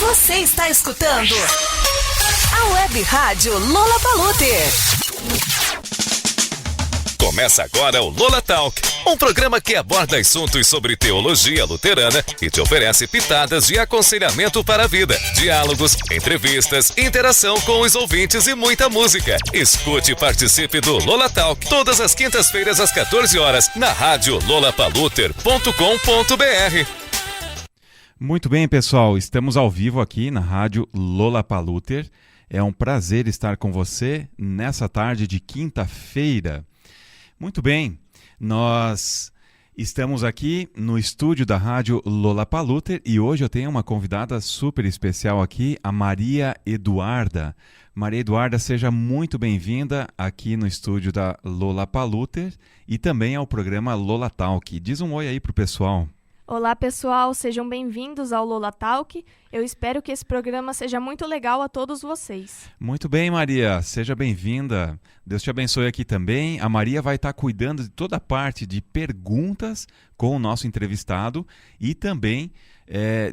Você está escutando a Web Rádio Lollapalooza. Começa agora o Lola Talk, um programa que aborda assuntos sobre teologia luterana e te oferece pitadas de aconselhamento para a vida, diálogos, entrevistas, interação com os ouvintes e muita música. Escute e participe do Lola Talk todas as quintas-feiras às 14 horas na rádio lollapalooza.com.br. Muito bem, pessoal, estamos ao vivo aqui na rádio Lollapalooza. É um prazer estar com você nessa tarde de quinta-feira. Muito bem, nós estamos aqui no estúdio da rádio Lollapalooza e hoje eu tenho uma convidada super especial aqui, a Maria Eduarda. Maria Eduarda, seja muito bem-vinda aqui no estúdio da Lollapalooza e também ao programa Lola Talk. Diz um oi aí pro pessoal. Olá, pessoal, sejam bem-vindos ao Lola Talk. Eu espero que esse programa seja muito legal a todos vocês. Muito bem, Maria, seja bem-vinda. Deus te abençoe aqui também. A Maria vai estar cuidando de toda a parte de perguntas com o nosso entrevistado e também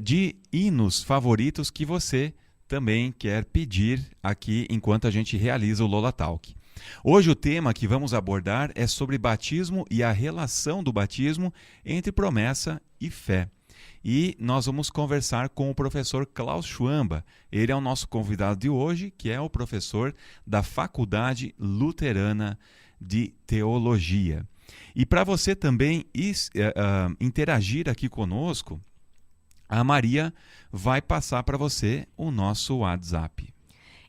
de hinos favoritos que você também quer pedir aqui enquanto a gente realiza o Lola Talk. Hoje o tema que vamos abordar é sobre batismo e a relação do batismo entre promessa e fé. E nós vamos conversar com o professor Klaus Schwamba. Ele é o nosso convidado de hoje, que é o professor da Faculdade Luterana de Teologia. E para você também interagir aqui conosco, a Maria vai passar para você o nosso WhatsApp.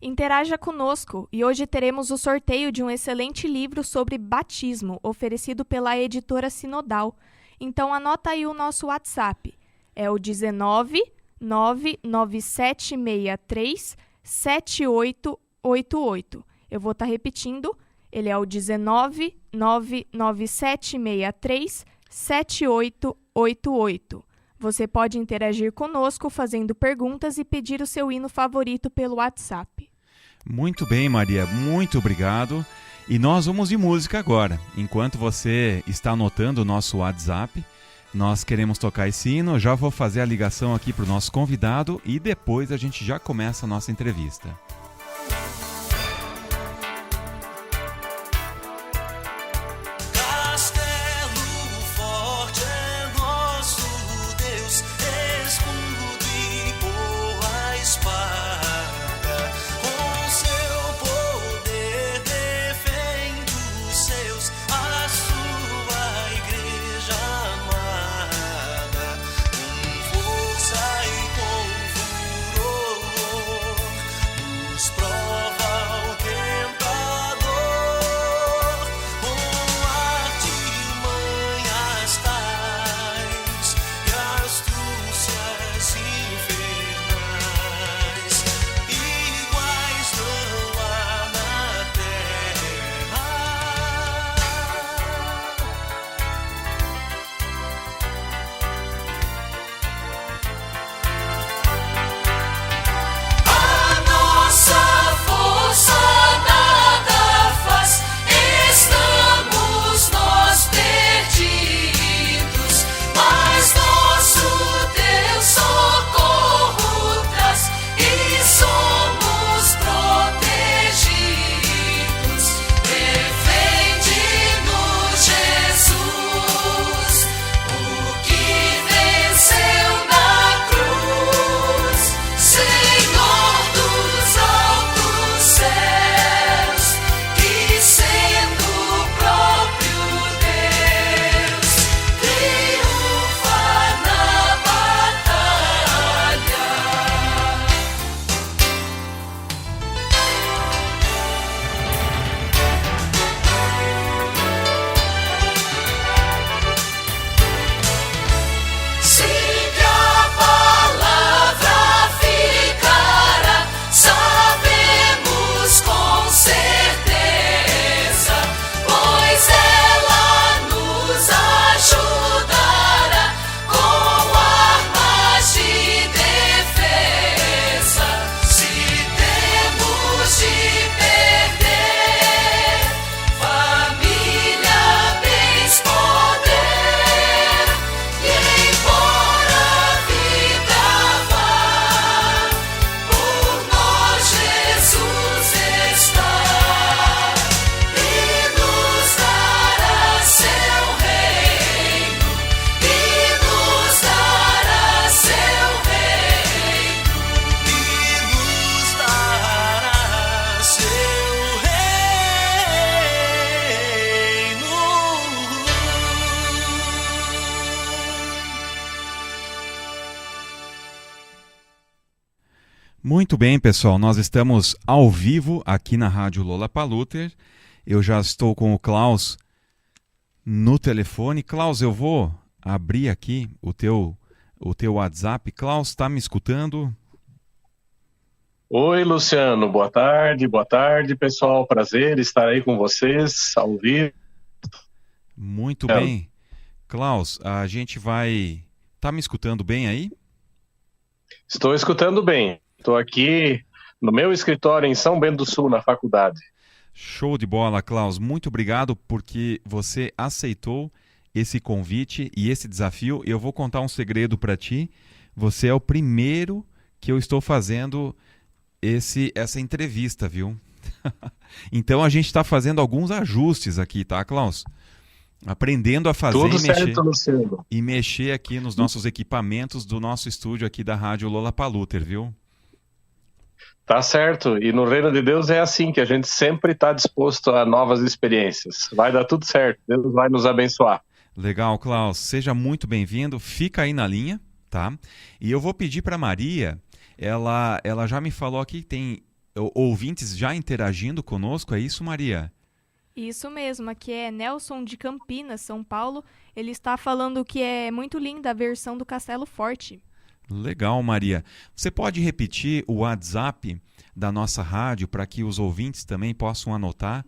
Interaja conosco e hoje teremos o sorteio de um excelente livro sobre batismo, oferecido pela editora Sinodal. Então anota aí o nosso WhatsApp, é o 19 99763 7888. Eu vou estar repetindo, ele é o 19 99763 7888. Você pode interagir conosco fazendo perguntas e pedir o seu hino favorito pelo WhatsApp. Muito bem, Maria, muito obrigado. E nós vamos de música agora. Enquanto você está anotando o nosso WhatsApp, nós queremos tocar esse hino. Eu já vou fazer a ligação aqui para o nosso convidado e depois a gente já começa a nossa entrevista. Muito bem, pessoal, nós estamos ao vivo aqui na Rádio Lola Paluter. Eu já estou com o Klaus no telefone. Klaus, eu vou abrir aqui o teu WhatsApp. Klaus, está me escutando? Oi, Luciano, boa tarde, pessoal. Prazer estar aí com vocês ao vivo. Muito bem. Klaus, a gente vai... Tá me escutando bem aí? Estou escutando bem. Estou aqui no meu escritório em São Bento do Sul, na faculdade. Show de bola, Klaus. Muito obrigado porque você aceitou esse convite e esse desafio. Eu vou contar um segredo para ti. Você é o primeiro que eu estou fazendo essa entrevista, viu? Então a gente está fazendo alguns ajustes aqui, tá, Klaus? Aprendendo a fazer Tudo certo, Luciano. E mexer aqui nos nossos equipamentos do nosso estúdio aqui da Rádio Lola Paluter, viu? Tá certo. E no reino de Deus é assim, que a gente sempre está disposto a novas experiências. Vai dar tudo certo. Deus vai nos abençoar. Legal, Klaus. Seja muito bem-vindo. Fica aí na linha, tá? E eu vou pedir para Maria, ela já me falou aqui que tem ouvintes já interagindo conosco. É isso, Maria? Isso mesmo, aqui é Nelson de Campinas, São Paulo. Ele está falando que é muito linda a versão do Castelo Forte. Legal, Maria. Você pode repetir o WhatsApp da nossa rádio para que os ouvintes também possam anotar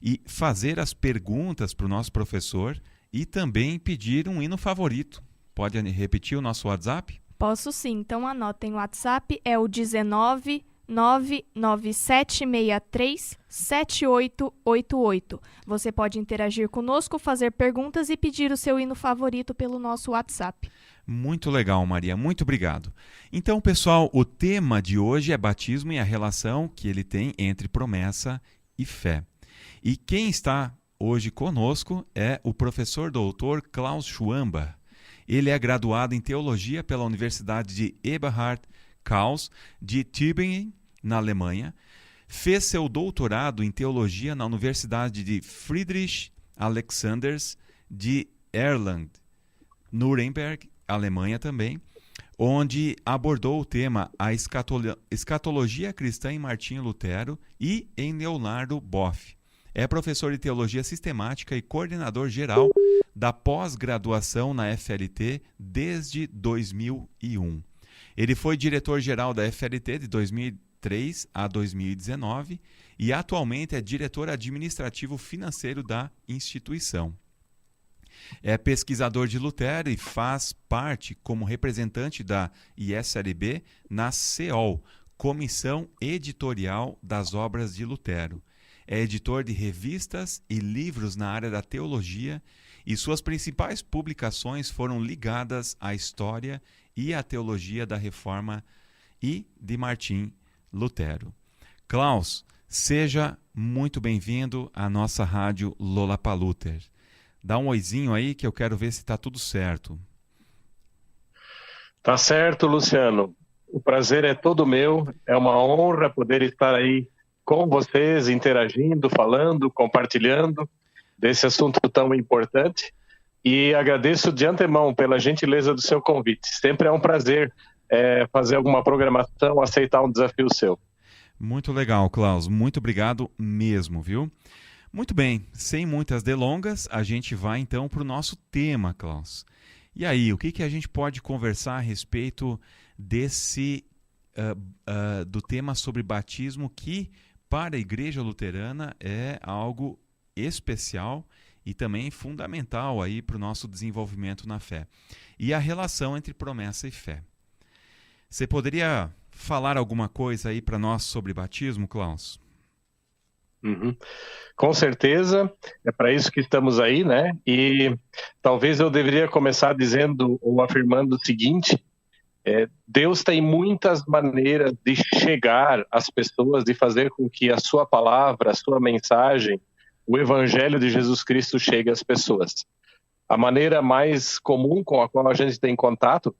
e fazer as perguntas para o nosso professor e também pedir um hino favorito. Pode repetir o nosso WhatsApp? Posso sim, então anotem o WhatsApp, é o 19 99763 7888. Você pode interagir conosco, fazer perguntas e pedir o seu hino favorito pelo nosso WhatsApp. Muito legal, Maria. Muito obrigado. Então, pessoal, o tema de hoje é batismo e a relação que ele tem entre promessa e fé. E quem está hoje conosco é o professor doutor Klaus Schwamber. Ele é graduado em teologia pela Universidade de Eberhard Karls de Tübingen, na Alemanha. Fez seu doutorado em teologia na Universidade de Friedrich Alexanders de Erlangen, Nuremberg, Alemanha também, onde abordou o tema a escatologia cristã em Martinho Lutero e em Leonardo Boff. É professor de teologia sistemática e coordenador geral da pós-graduação na FLT desde 2001. Ele foi diretor-geral da FLT de 2003 a 2019 e atualmente é diretor administrativo financeiro da instituição. É pesquisador de Lutero e faz parte como representante da ISLB na CEOL, Comissão Editorial das Obras de Lutero. É editor de revistas e livros na área da teologia e suas principais publicações foram ligadas à história e à teologia da Reforma e de Martim Lutero. Klaus, seja muito bem-vindo à nossa rádio Lola Paluter. Dá um oizinho aí que eu quero ver se está tudo certo. Tá certo, Luciano. O prazer é todo meu. É uma honra poder estar aí com vocês, interagindo, falando, compartilhando desse assunto tão importante. E agradeço de antemão pela gentileza do seu convite. Sempre é um prazer fazer alguma programação, aceitar um desafio seu. Muito legal, Klaus. Muito obrigado mesmo, viu? Muito bem, sem muitas delongas, a gente vai então para o nosso tema, Klaus. E aí, o que a gente pode conversar a respeito desse do tema sobre batismo que, para a Igreja Luterana, é algo especial e também fundamental aí para o nosso desenvolvimento na fé. E a relação entre promessa e fé. Você poderia falar alguma coisa aí para nós sobre batismo, Klaus? Uhum. Com certeza, é para isso que estamos aí, né? E talvez eu deveria começar dizendo ou afirmando o seguinte: Deus tem muitas maneiras de chegar às pessoas, de fazer com que a sua palavra, a sua mensagem, o Evangelho de Jesus Cristo chegue às pessoas. A maneira mais comum com a qual a gente tem contato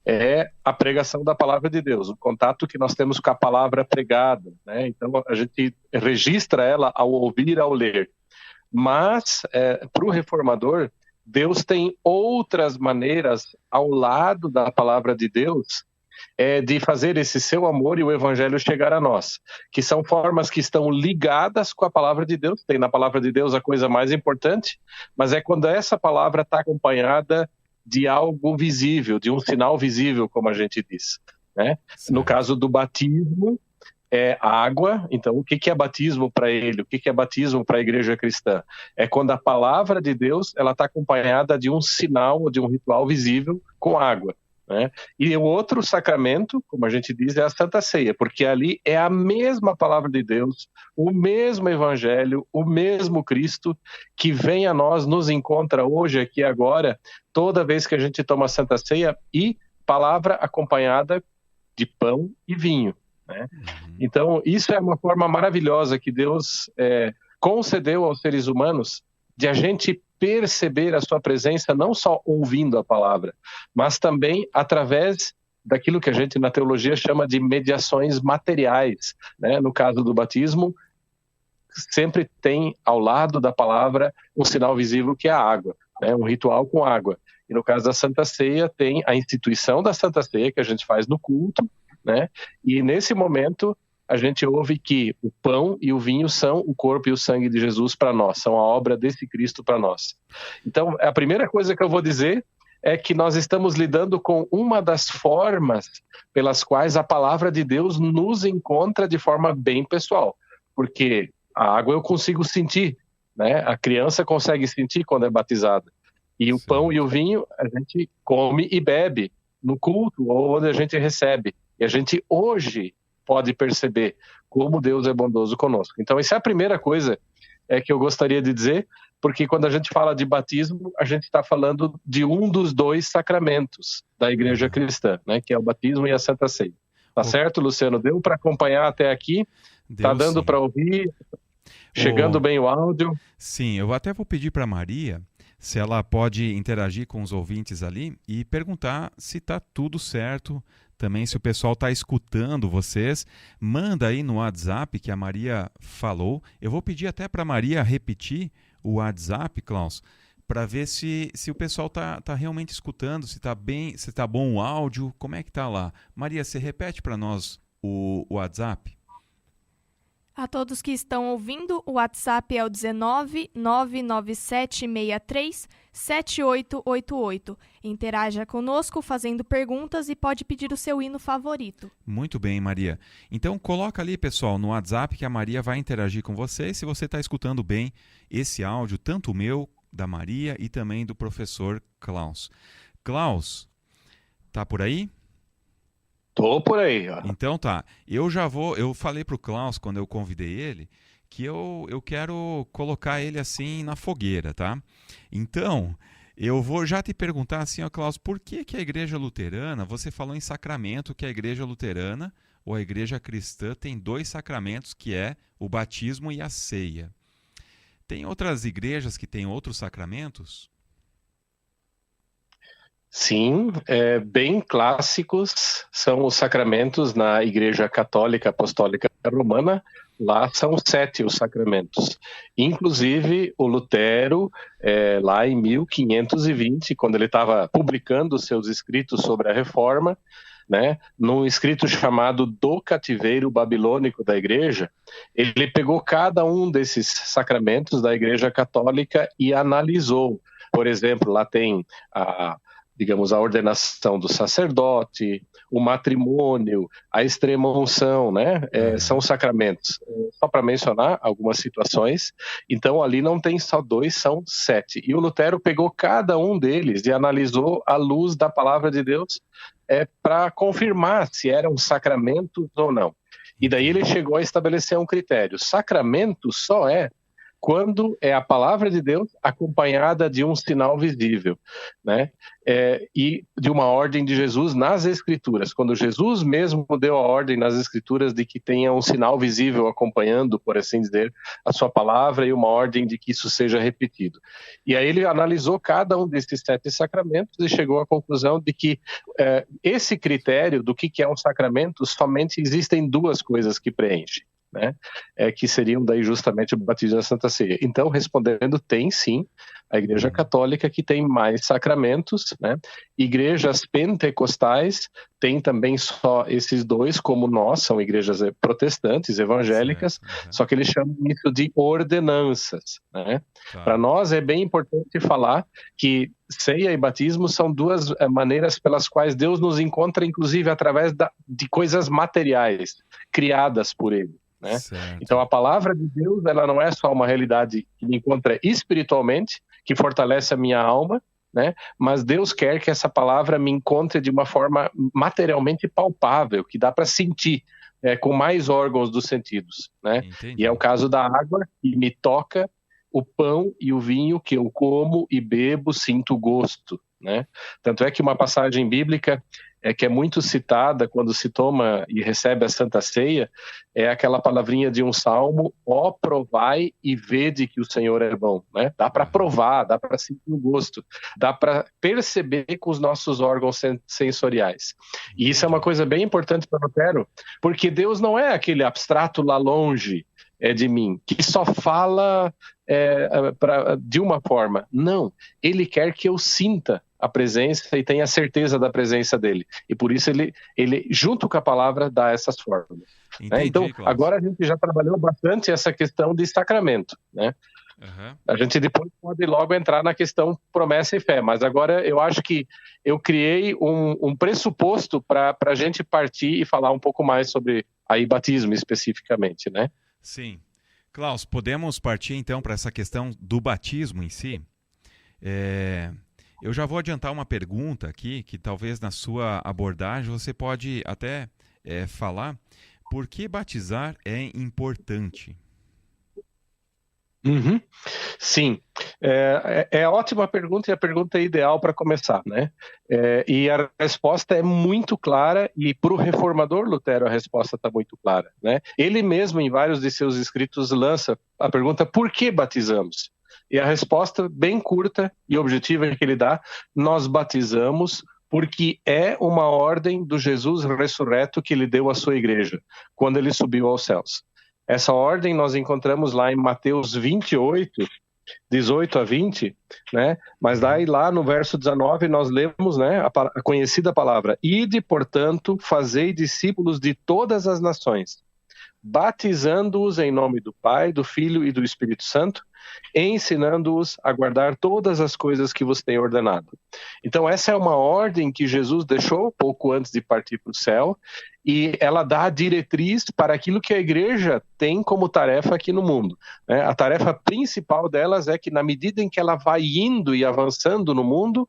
é a pregação da palavra de Deus, o contato que nós temos com a palavra pregada, né? Então a gente registra ela ao ouvir, ao ler. Mas para o reformador, Deus tem outras maneiras ao lado da palavra de Deus de fazer esse seu amor e o evangelho chegar a nós, que são formas que estão ligadas com a palavra de Deus. Tem na palavra de Deus a coisa mais importante, mas é quando essa palavra está acompanhada de algo visível, de um sinal visível, como a gente diz, né? No caso do batismo, é água. Então, o que é batismo para ele? O que é batismo para a igreja cristã? É quando a palavra de Deus ela está acompanhada de um sinal, de um ritual visível com água, né? E o outro sacramento, como a gente diz, é a Santa Ceia, porque ali é a mesma palavra de Deus, o mesmo evangelho, o mesmo Cristo que vem a nós, nos encontra hoje, aqui agora, toda vez que a gente toma a Santa Ceia, e palavra acompanhada de pão e vinho, né? Então, isso é uma forma maravilhosa que Deus concedeu aos seres humanos de a gente perceber a sua presença não só ouvindo a palavra, mas também através daquilo que a gente na teologia chama de mediações materiais, né? No caso do batismo, sempre tem ao lado da palavra um sinal visível que é a água, né? Um ritual com água. E no caso da Santa Ceia tem a instituição da Santa Ceia que a gente faz no culto, né? E nesse momento a gente ouve que o pão e o vinho são o corpo e o sangue de Jesus para nós, são a obra desse Cristo para nós. Então, a primeira coisa que eu vou dizer é que nós estamos lidando com uma das formas pelas quais a palavra de Deus nos encontra de forma bem pessoal, porque a água eu consigo sentir, né? A criança consegue sentir quando é batizada, e o pão e o vinho a gente come e bebe no culto ou onde a gente recebe. E a gente hoje pode perceber como Deus é bondoso conosco. Então, essa é a primeira coisa que eu gostaria de dizer, porque quando a gente fala de batismo, a gente está falando de um dos dois sacramentos da igreja cristã, né, que é o batismo e a Santa Ceia. Tá certo, Luciano? Deu para acompanhar até aqui? Tá dando para ouvir? Chegando bem o áudio? Sim, eu até vou pedir para Maria se ela pode interagir com os ouvintes ali e perguntar se está tudo certo. Também, se o pessoal está escutando vocês, manda aí no WhatsApp que a Maria falou. Eu vou pedir até para a Maria repetir o WhatsApp, Klaus, para ver se o pessoal tá realmente escutando, se está bem, se está bom o áudio, como é que está lá. Maria, você repete para nós o WhatsApp? A todos que estão ouvindo, o WhatsApp é o 19 99763 7888. Interaja conosco fazendo perguntas e pode pedir o seu hino favorito. Muito bem, Maria. Então coloca ali, pessoal, no WhatsApp que a Maria vai interagir com você. Se você está escutando bem esse áudio, tanto o meu, da Maria e também do professor Klaus. Klaus, tá por aí? Tô por aí, ó. Então tá, eu falei pro Klaus quando eu convidei ele que eu quero colocar ele assim na fogueira, tá? Então, eu vou já te perguntar assim, ó, Klaus, por que a igreja luterana, você falou em sacramento que a igreja luterana ou a igreja cristã tem dois sacramentos que é o batismo e a ceia. Tem outras igrejas que têm outros sacramentos? Sim, bem clássicos são os sacramentos na Igreja Católica Apostólica Romana. Lá são 7 os sacramentos. Inclusive, o Lutero, lá em 1520, quando ele estava publicando seus escritos sobre a Reforma, né, num escrito chamado Do Cativeiro Babilônico da Igreja, ele pegou cada um desses sacramentos da Igreja Católica e analisou. Por exemplo, lá tem a ordenação do sacerdote, o matrimônio, a extrema-unção, né? São sacramentos. Só para mencionar algumas situações. Então, ali não tem só 2, são 7. E o Lutero pegou cada um deles e analisou à luz da palavra de Deus para confirmar se eram sacramentos ou não. E daí ele chegou a estabelecer um critério. Sacramento só é quando é a palavra de Deus acompanhada de um sinal visível, né? E de uma ordem de Jesus nas Escrituras. Quando Jesus mesmo deu a ordem nas Escrituras de que tenha um sinal visível acompanhando, por assim dizer, a sua palavra e uma ordem de que isso seja repetido. E aí ele analisou cada um desses 7 sacramentos e chegou à conclusão de que esse critério do que é um sacramento, somente existem 2 coisas que preenchem. né? Que seriam daí justamente o batismo e a Santa Ceia. Então, respondendo, tem sim a Igreja Católica que tem mais sacramentos, né? Igrejas pentecostais têm também só esses dois, como nós, são igrejas protestantes, evangélicas, só que eles chamam isso de ordenanças, né? Para nós é bem importante falar que ceia e batismo são duas maneiras pelas quais Deus nos encontra, inclusive através de coisas materiais criadas por Ele, né? Então a palavra de Deus, ela não é só uma realidade que me encontra espiritualmente, que fortalece a minha alma, né? Mas Deus quer que essa palavra me encontre de uma forma materialmente palpável, que dá para sentir, com mais órgãos dos sentidos, né? E é o caso da água, que me toca, o pão e o vinho que eu como e bebo, sinto gosto, né? Tanto é que uma passagem bíblica que é muito citada quando se toma e recebe a Santa Ceia, é aquela palavrinha de um salmo: ó, provai e vede que o Senhor é bom, né? Dá para provar, dá para sentir o gosto, dá para perceber com os nossos órgãos sensoriais. E isso é uma coisa bem importante para Lutero, porque Deus não é aquele abstrato lá longe de mim, que só fala de uma forma. Não, ele quer que eu sinta a presença e tenha certeza da presença dele. E por isso ele junto com a palavra, dá essas formas. Entendi, então, Cláudio, agora a gente já trabalhou bastante essa questão de sacramento, né? A gente depois pode logo entrar na questão promessa e fé, mas agora eu acho que eu criei um pressuposto para a gente partir e falar um pouco mais sobre aí batismo especificamente, né? Sim. Klaus, podemos partir então para essa questão do batismo em si? Eu já vou adiantar uma pergunta aqui, que talvez na sua abordagem você pode até falar. Por que batizar é importante? Sim, é ótima pergunta e a pergunta ideal para começar, né? E a resposta é muito clara, e para o reformador Lutero a resposta está muito clara, né? Ele mesmo, em vários de seus escritos, lança a pergunta: por que batizamos? E a resposta, bem curta e objetiva que ele dá: nós batizamos porque é uma ordem do Jesus ressurreto que ele deu à sua igreja, quando ele subiu aos céus. Essa ordem nós encontramos lá em Mateus 28, 18 a 20, né? Mas daí lá no verso 19 nós lemos, né, a conhecida palavra: ide, portanto, fazei discípulos de todas as nações, batizando-os em nome do Pai, do Filho e do Espírito Santo, ensinando-os a guardar todas as coisas que vos tenho ordenado. Então essa é uma ordem que Jesus deixou pouco antes de partir para o céu, e ela dá a diretriz para aquilo que a igreja tem como tarefa aqui no mundo, né? A tarefa principal delas é que, na medida em que ela vai indo e avançando no mundo,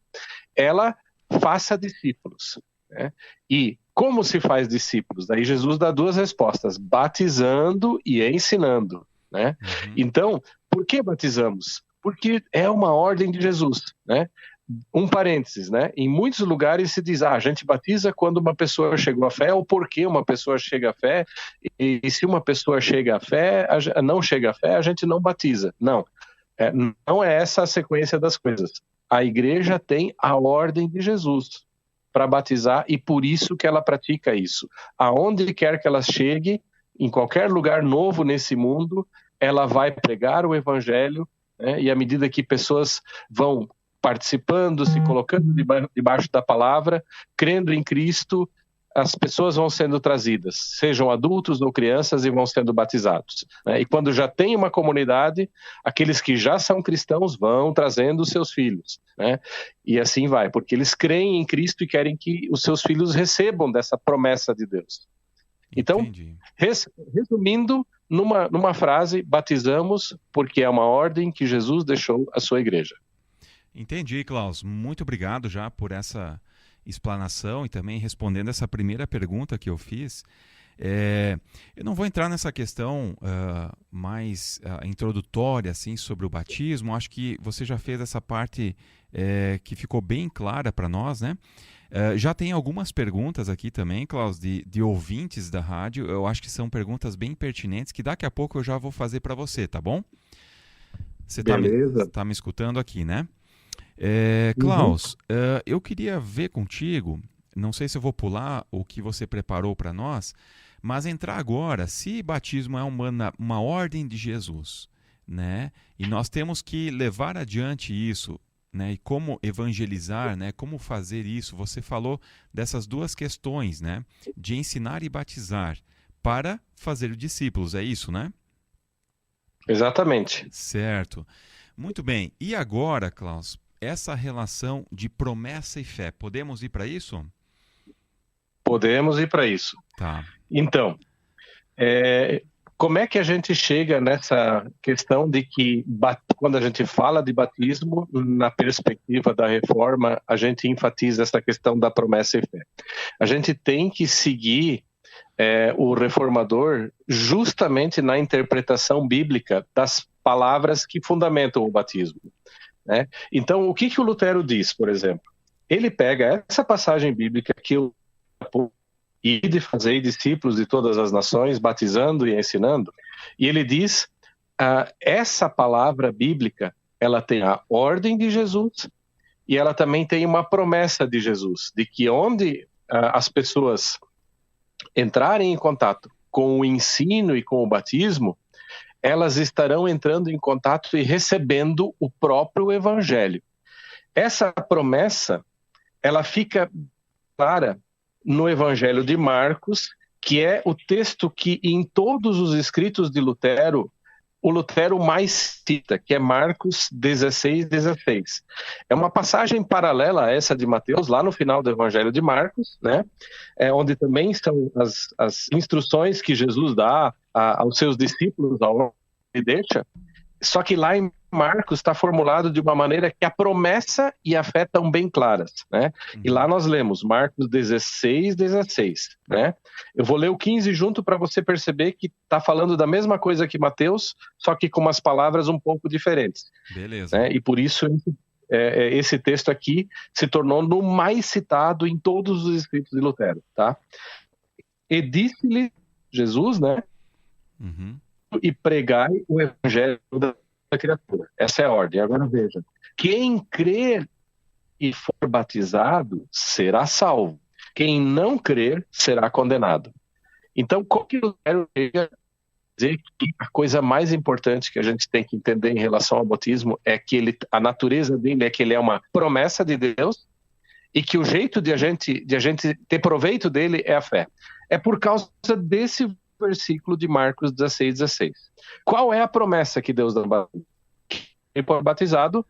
ela faça discípulos, né? E como se faz discípulos? Daí Jesus dá duas respostas: batizando e ensinando, né? Então, por que batizamos? Porque é uma ordem de Jesus, né? Um parênteses, né? Em muitos lugares se diz: a gente batiza quando uma pessoa chegou à fé, ou porque uma pessoa chega à fé, e se uma pessoa chega à fé, não chega à fé, a gente não batiza. Não, não é essa a sequência das coisas. A igreja tem a ordem de Jesus para batizar, e por isso que ela pratica isso. Aonde quer que ela chegue, em qualquer lugar novo nesse mundo, ela vai pregar o evangelho, né? E à medida que pessoas vão participando, se colocando debaixo da palavra, crendo em Cristo, as pessoas vão sendo trazidas, sejam adultos ou crianças, e vão sendo batizados, né? E quando já tem uma comunidade, aqueles que já são cristãos vão trazendo os seus filhos, né? E assim vai, porque eles creem em Cristo e querem que os seus filhos recebam dessa promessa de Deus. Então, resumindo, numa frase: batizamos porque é uma ordem que Jesus deixou à sua igreja. Entendi, Klaus. Muito obrigado já por essa explanação e também respondendo essa primeira pergunta que eu fiz. Eu não vou entrar nessa questão mais introdutória assim, sobre o batismo. Acho que você já fez essa parte que ficou bem clara para nós, né? Já tem algumas perguntas aqui também, Klaus, de ouvintes da rádio. Eu acho que são perguntas bem pertinentes que daqui a pouco eu já vou fazer para você, tá bom? Você tá me escutando aqui, né? Klaus, eu queria ver contigo não sei se eu vou pular o que você preparou para nós, mas entrar agora, se batismo é uma ordem de Jesus, né? E nós temos que levar adiante isso, né? E como evangelizar, né? Como fazer isso? Você falou dessas duas questões, né? De ensinar e batizar para fazer discípulos, é isso, né? Exatamente. Certo. Muito bem. E agora, Klaus, essa relação de promessa e fé, podemos ir para isso? Podemos ir para isso. Tá. Então, como é que a gente chega nessa questão de que, quando a gente fala de batismo, na perspectiva da reforma, a gente enfatiza essa questão da promessa e fé? A gente tem que seguir o reformador justamente na interpretação bíblica das palavras que fundamentam o batismo, né? Então, o que o Lutero diz, por exemplo? Ele pega essa passagem bíblica que eu e de fazer discípulos de todas as nações, batizando e ensinando. E ele diz, essa palavra bíblica, ela tem a ordem de Jesus e ela também tem uma promessa de Jesus, de que onde as pessoas entrarem em contato com o ensino e com o batismo, elas estarão entrando em contato e recebendo o próprio evangelho. Essa promessa, ela fica clara no Evangelho de Marcos, que é o texto que em todos os escritos de Lutero, o Lutero mais cita, que é Marcos 16:16. É uma passagem paralela a essa de Mateus, lá no final do Evangelho de Marcos, né? Onde também estão as instruções que Jesus dá aos seus discípulos ao longo que deixa. Só que lá em Marcos está formulado de uma maneira que a promessa e a fé estão bem claras, né? E lá nós lemos Marcos 16:16, né? Eu vou ler o 15 junto para você perceber que está falando da mesma coisa que Mateus, só que com umas palavras um pouco diferentes. Beleza. Né? E por isso esse texto aqui se tornou no mais citado em todos os escritos de Lutero, tá? E disse-lhe Jesus, né? E pregai o evangelho da criatura. Essa é a ordem. Agora veja, quem crer e for batizado será salvo. Quem não crer será condenado. Então, como que eu quero dizer que a coisa mais importante que a gente tem que entender em relação ao batismo é que a natureza dele é que ele é uma promessa de Deus e que o jeito de a gente ter proveito dele é a fé. É por causa desse versículo de Marcos 16:16. Qual é a promessa que Deus dá? Quem for batizado.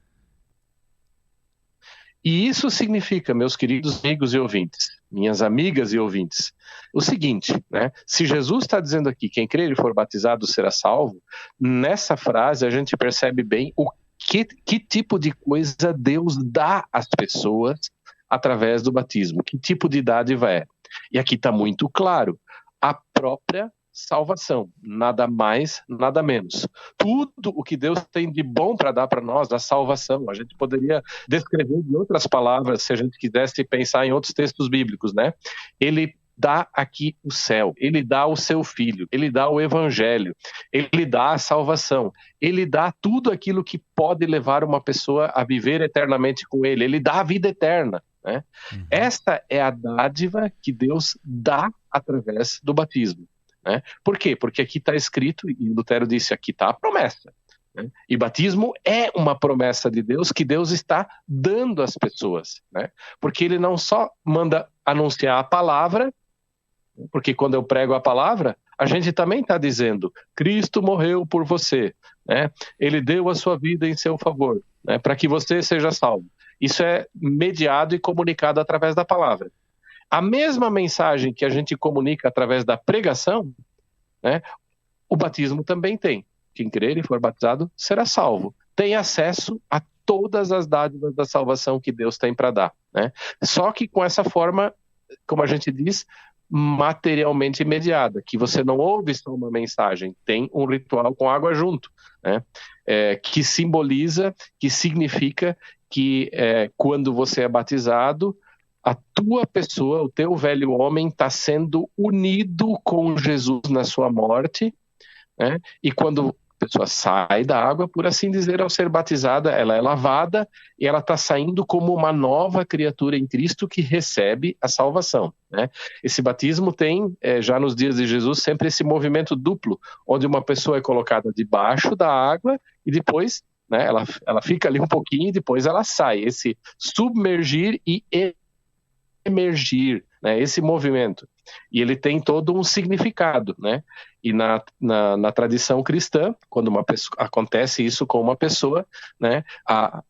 E isso significa, meus queridos amigos e ouvintes, minhas amigas e ouvintes, o seguinte, né? Se Jesus está dizendo aqui, quem crer e for batizado será salvo, nessa frase a gente percebe bem que tipo de coisa Deus dá às pessoas através do batismo, que tipo de dádiva é. E aqui está muito claro, a própria salvação, nada mais, nada menos. Tudo o que Deus tem de bom para dar para nós, a salvação, a gente poderia descrever de outras palavras, se a gente quisesse pensar em outros textos bíblicos, né? Ele dá aqui o céu, ele dá o seu filho, ele dá o evangelho, ele dá a salvação, ele dá tudo aquilo que pode levar uma pessoa a viver eternamente com ele dá a vida eterna, né? Esta é a dádiva que Deus dá através do batismo. Né? Por quê? Porque aqui está escrito, e Lutero disse, aqui está a promessa. Né? E batismo é uma promessa de Deus que Deus está dando às pessoas. Né? Porque ele não só manda anunciar a palavra, porque quando eu prego a palavra, a gente também está dizendo, Cristo morreu por você, né? Ele deu a sua vida em seu favor, né? Para que você seja salvo. Isso é mediado e comunicado através da palavra. A mesma mensagem que a gente comunica através da pregação, né, o batismo também tem. Quem crer e for batizado será salvo. Tem acesso a todas as dádivas da salvação que Deus tem para dar. Né? Só que com essa forma, como a gente diz, materialmente mediada, que você não ouve só uma mensagem, tem um ritual com água junto, né? Que simboliza, que significa que quando você é batizado, a tua pessoa, o teu velho homem está sendo unido com Jesus na sua morte, né? E quando pessoa sai da água, por assim dizer, ao ser batizada, ela é lavada e ela está saindo como uma nova criatura em Cristo que recebe a salvação, né? Esse batismo tem, já nos dias de Jesus, sempre esse movimento duplo, onde uma pessoa é colocada debaixo da água e depois, né, ela fica ali um pouquinho e depois ela sai. Esse submergir e emergir, né, esse movimento. E ele tem todo um significado, né? E na tradição cristã, quando acontece isso com uma pessoa, né,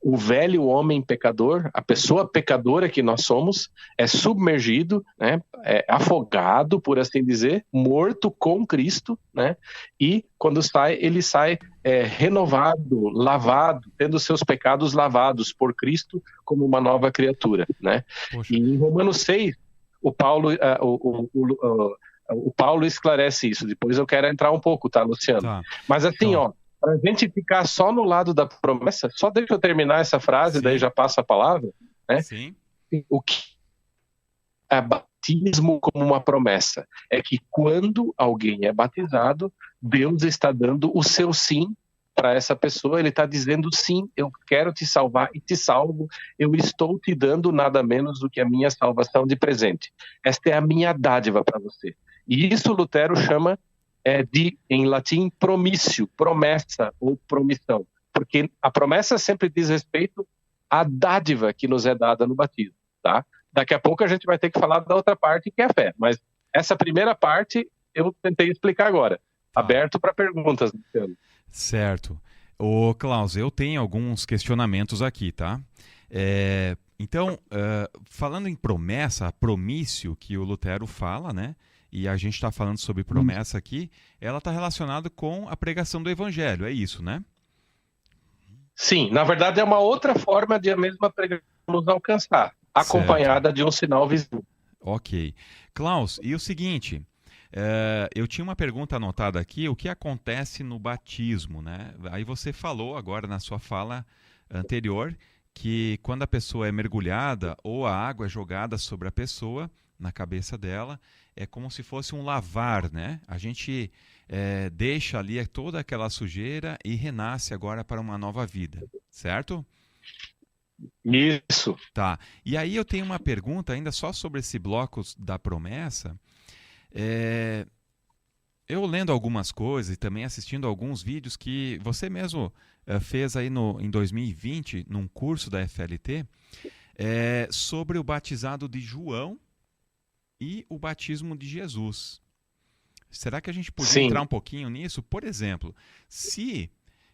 o velho homem pecador, a pessoa pecadora que nós somos, é submergido, né, é afogado, por assim dizer, morto com Cristo, né? E quando sai, ele sai renovado, lavado, tendo seus pecados lavados por Cristo como uma nova criatura, né? Poxa. E em Romanos 6, o Paulo esclarece isso. Depois eu quero entrar um pouco, tá, Luciano? Tá. Mas assim, Então, para a gente ficar só no lado da promessa, só deixa eu terminar essa frase, sim, daí já passo a palavra, né? sim, O que é batismo como uma promessa? É que quando alguém é batizado, Deus está dando o seu sim para essa pessoa. Ele está dizendo: sim, eu quero te salvar e te salvo, eu estou te dando nada menos do que a minha salvação de presente. Esta é a minha dádiva para você. E isso Lutero chama em latim, promissio, promessa ou promissão, porque a promessa sempre diz respeito à dádiva que nos é dada no batismo, tá? Daqui a pouco a gente vai ter que falar da outra parte, que é a fé, mas essa primeira parte eu tentei explicar agora. Aberto para perguntas, Luciano. certo. Ô, Klaus, eu tenho alguns questionamentos aqui, tá? Então, falando em promessa, promício, que o Lutero fala, né? E a gente está falando sobre promessa aqui, ela está relacionada com a pregação do Evangelho, é isso, né? Sim, na verdade é uma outra forma de a mesma pregação nos alcançar, acompanhada de um sinal visível. Ok. Klaus, e o seguinte, eu tinha uma pergunta anotada aqui, o que acontece no batismo, né? Aí você falou agora na sua fala anterior que quando a pessoa é mergulhada ou a água é jogada sobre a pessoa, na cabeça dela, é como se fosse um lavar, né? A gente deixa ali toda aquela sujeira e renasce agora para uma nova vida, certo? Isso. Tá. E aí eu tenho uma pergunta ainda só sobre esse bloco da promessa. Eu lendo algumas coisas e também assistindo alguns vídeos que você mesmo fez aí em 2020, num curso da FLT, sobre o batizado de João e o batismo de Jesus. Será que a gente podia entrar um pouquinho nisso? Por exemplo, se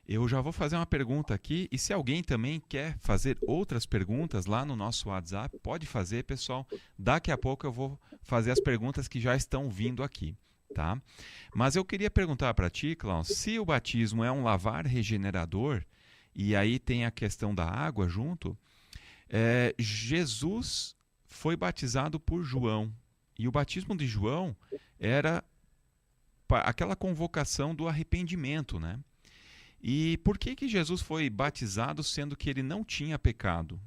eu já vou fazer uma pergunta aqui, e se alguém também quer fazer outras perguntas lá no nosso WhatsApp, pode fazer, pessoal. Daqui a pouco eu vou fazer as perguntas que já estão vindo aqui, tá? Mas eu queria perguntar para ti, Klaus, se o batismo é um lavar regenerador, e aí tem a questão da água junto, Jesus foi batizado por João, e o batismo de João era aquela convocação do arrependimento, né? E por que Jesus foi batizado sendo que ele não tinha pecado?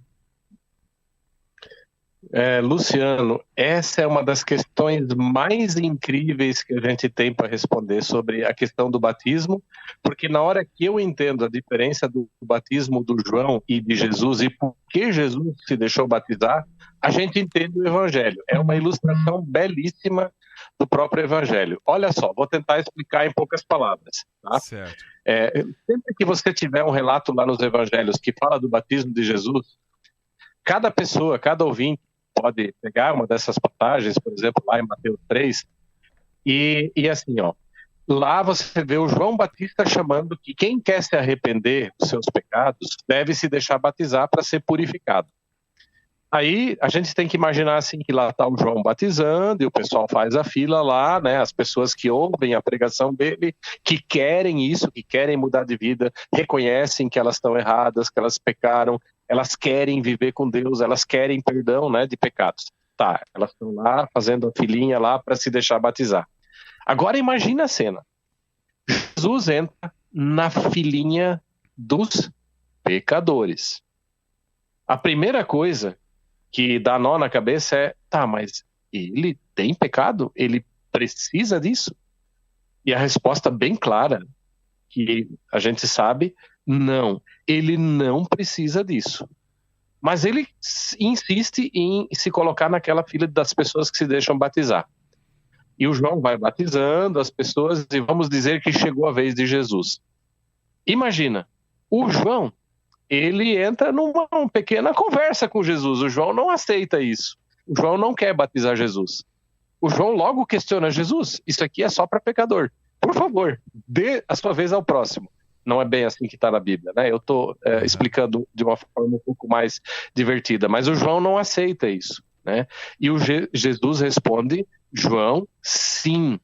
Luciano, essa é uma das questões mais incríveis que a gente tem para responder sobre a questão do batismo, porque na hora que eu entendo a diferença do batismo do João e de Jesus e por que Jesus se deixou batizar, a gente entende o Evangelho. É uma ilustração belíssima do próprio Evangelho. Olha só, vou tentar explicar em poucas palavras. Tá? Certo. Sempre que você tiver um relato lá nos Evangelhos que fala do batismo de Jesus, cada pessoa, cada ouvinte pode pegar uma dessas passagens, por exemplo, lá em Mateus 3, e assim, lá você vê o João Batista chamando que quem quer se arrepender dos seus pecados deve se deixar batizar para ser purificado. Aí a gente tem que imaginar assim que lá está o João batizando e o pessoal faz a fila lá, né? As pessoas que ouvem a pregação dele, que querem isso, que querem mudar de vida, reconhecem que elas estão erradas, que elas pecaram, elas querem viver com Deus, elas querem perdão, né, de pecados. Tá, elas estão lá fazendo a filinha lá para se deixar batizar. Agora imagina a cena. Jesus entra na filinha dos pecadores. A primeira coisa que dá nó na cabeça é, mas ele tem pecado? Ele precisa disso? E a resposta bem clara que a gente sabe, não, ele não precisa disso. Mas ele insiste em se colocar naquela fila das pessoas que se deixam batizar. E o João vai batizando as pessoas e vamos dizer que chegou a vez de Jesus. Imagina, o João, ele entra numa pequena conversa com Jesus. O João não aceita isso. O João não quer batizar Jesus. O João logo questiona Jesus. Isso aqui é só para pecador. Por favor, dê a sua vez ao próximo. Não é bem assim que está na Bíblia, né? Eu estou explicando de uma forma um pouco mais divertida. Mas o João não aceita isso, né? E Jesus responde, João, sim,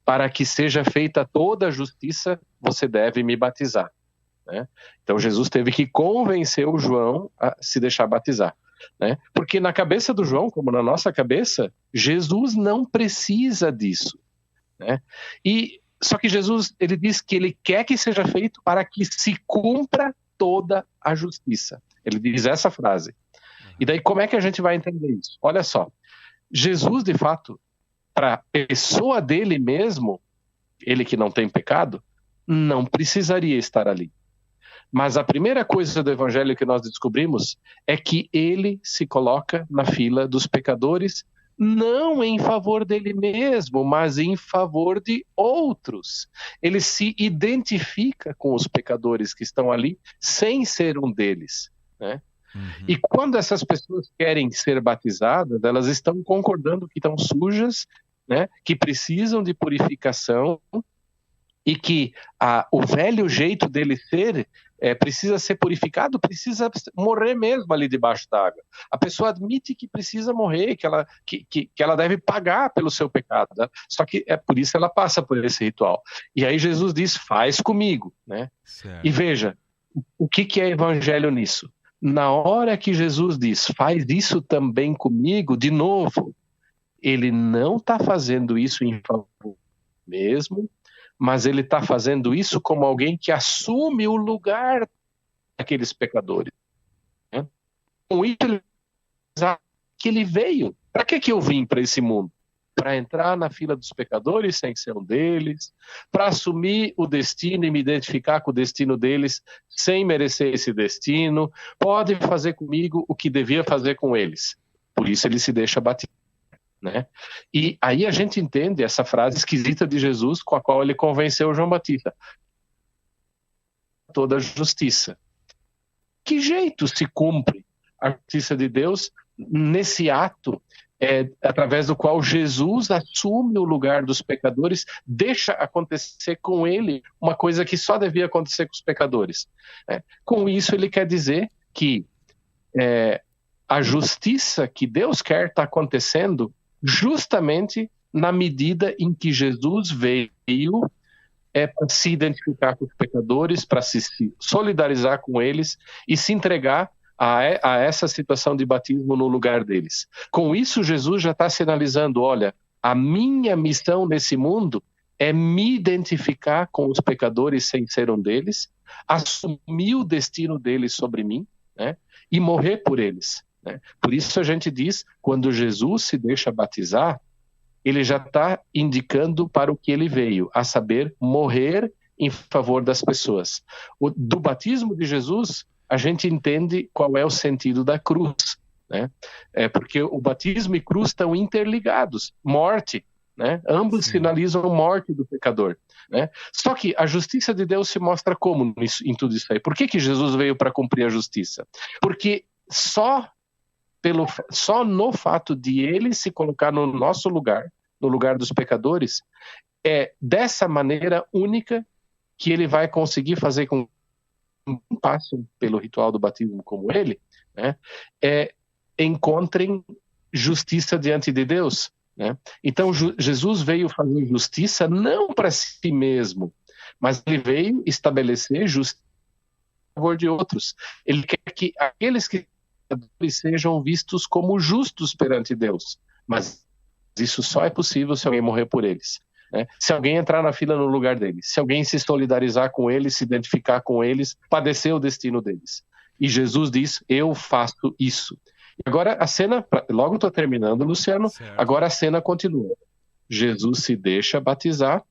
para que seja feita toda a justiça, você deve me batizar. Né? Então Jesus teve que convencer o João a se deixar batizar. Né? Porque na cabeça do João, como na nossa cabeça, Jesus não precisa disso. Né? Só que Jesus, ele diz que ele quer que seja feito para que se cumpra toda a justiça. Ele diz essa frase. E daí como é que a gente vai entender isso? Olha só, Jesus de fato, para a pessoa dele mesmo, ele que não tem pecado, não precisaria estar ali. Mas a primeira coisa do evangelho que nós descobrimos é que ele se coloca na fila dos pecadores, não em favor dele mesmo, mas em favor de outros. Ele se identifica com os pecadores que estão ali, sem ser um deles, né? E quando essas pessoas querem ser batizadas, elas estão concordando que estão sujas, né? Que precisam de purificação e que o velho jeito dele ser precisa ser purificado, precisa morrer mesmo ali debaixo d'água. A pessoa admite que precisa morrer, que ela deve pagar pelo seu pecado, né? Só que é por isso ela passa por esse ritual. E aí Jesus diz, faz comigo, né? E veja, o que é evangelho nisso? Na hora que Jesus diz, faz isso também comigo, de novo, ele não está fazendo isso em favor mesmo, mas ele está fazendo isso como alguém que assume o lugar daqueles pecadores. Né? Com isso, ele diz que ele veio. Para que eu vim para esse mundo? Para entrar na fila dos pecadores sem ser um deles, para assumir o destino e me identificar com o destino deles sem merecer esse destino. Pode fazer comigo o que devia fazer com eles. Por isso ele se deixa batizar. Né? E aí a gente entende essa frase esquisita de Jesus com a qual ele convenceu João Batista. Toda a justiça. Que jeito se cumpre a justiça de Deus nesse ato através do qual Jesus assume o lugar dos pecadores, deixa acontecer com ele uma coisa que só devia acontecer com os pecadores. Com isso ele quer dizer que a justiça que Deus quer está acontecendo justamente na medida em que Jesus veio para se identificar com os pecadores, para se solidarizar com eles e se entregar a essa situação de batismo no lugar deles. Com isso, Jesus já está sinalizando, olha, a minha missão nesse mundo é me identificar com os pecadores sem ser um deles, assumir o destino deles sobre mim, né, e morrer por eles. Por isso a gente diz, quando Jesus se deixa batizar, ele já está indicando para o que ele veio, a saber, morrer em favor das pessoas. Do batismo de Jesus, a gente entende qual é o sentido da cruz, né? Porque o batismo e cruz estão interligados, morte, né? Ambos sinalizam a morte do pecador. Né? Só que a justiça de Deus se mostra como em tudo isso aí? Por que Jesus veio para cumprir a justiça? Porque só no fato de ele se colocar no nosso lugar, no lugar dos pecadores, é dessa maneira única que ele vai conseguir fazer com que passem pelo ritual do batismo como ele, né, encontrem justiça diante de Deus. Né? Então Jesus veio fazer justiça não para si mesmo, mas ele veio estabelecer justiça em favor de outros. Ele quer que aqueles que sejam vistos como justos perante Deus, mas isso só é possível se alguém morrer por eles, né? Se alguém entrar na fila no lugar deles, se alguém se solidarizar com eles, se identificar com eles, padecer o destino deles. E Jesus diz, eu faço isso. Agora a cena, logo estou terminando, Luciano, certo. Agora a cena continua. Jesus se deixa batizar,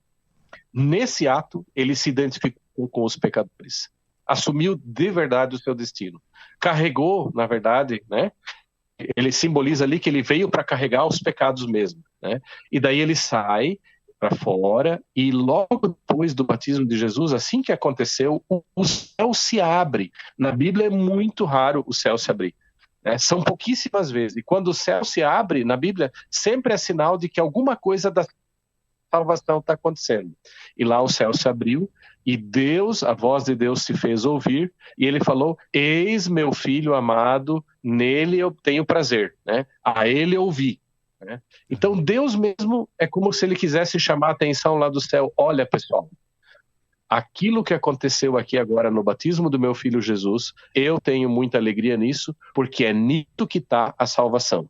nesse ato ele se identifica ficou com os pecadores. Assumiu de verdade o seu destino. Carregou, na verdade, né? Ele simboliza ali que ele veio para carregar os pecados mesmo, né? E daí ele sai para fora e logo depois do batismo de Jesus, assim que aconteceu, o céu se abre. Na Bíblia é muito raro o céu se abrir. São pouquíssimas vezes. E quando o céu se abre, na Bíblia, sempre é sinal de que alguma coisa da salvação está acontecendo. E lá o céu se abriu e Deus, a voz de Deus se fez ouvir e ele falou: eis meu filho amado, nele eu tenho prazer, né? A ele ouvi. Né? Então Deus mesmo é como se ele quisesse chamar a atenção lá do céu: olha, pessoal, aquilo que aconteceu aqui agora no batismo do meu filho Jesus, eu tenho muita alegria nisso, porque é nisso que está a salvação.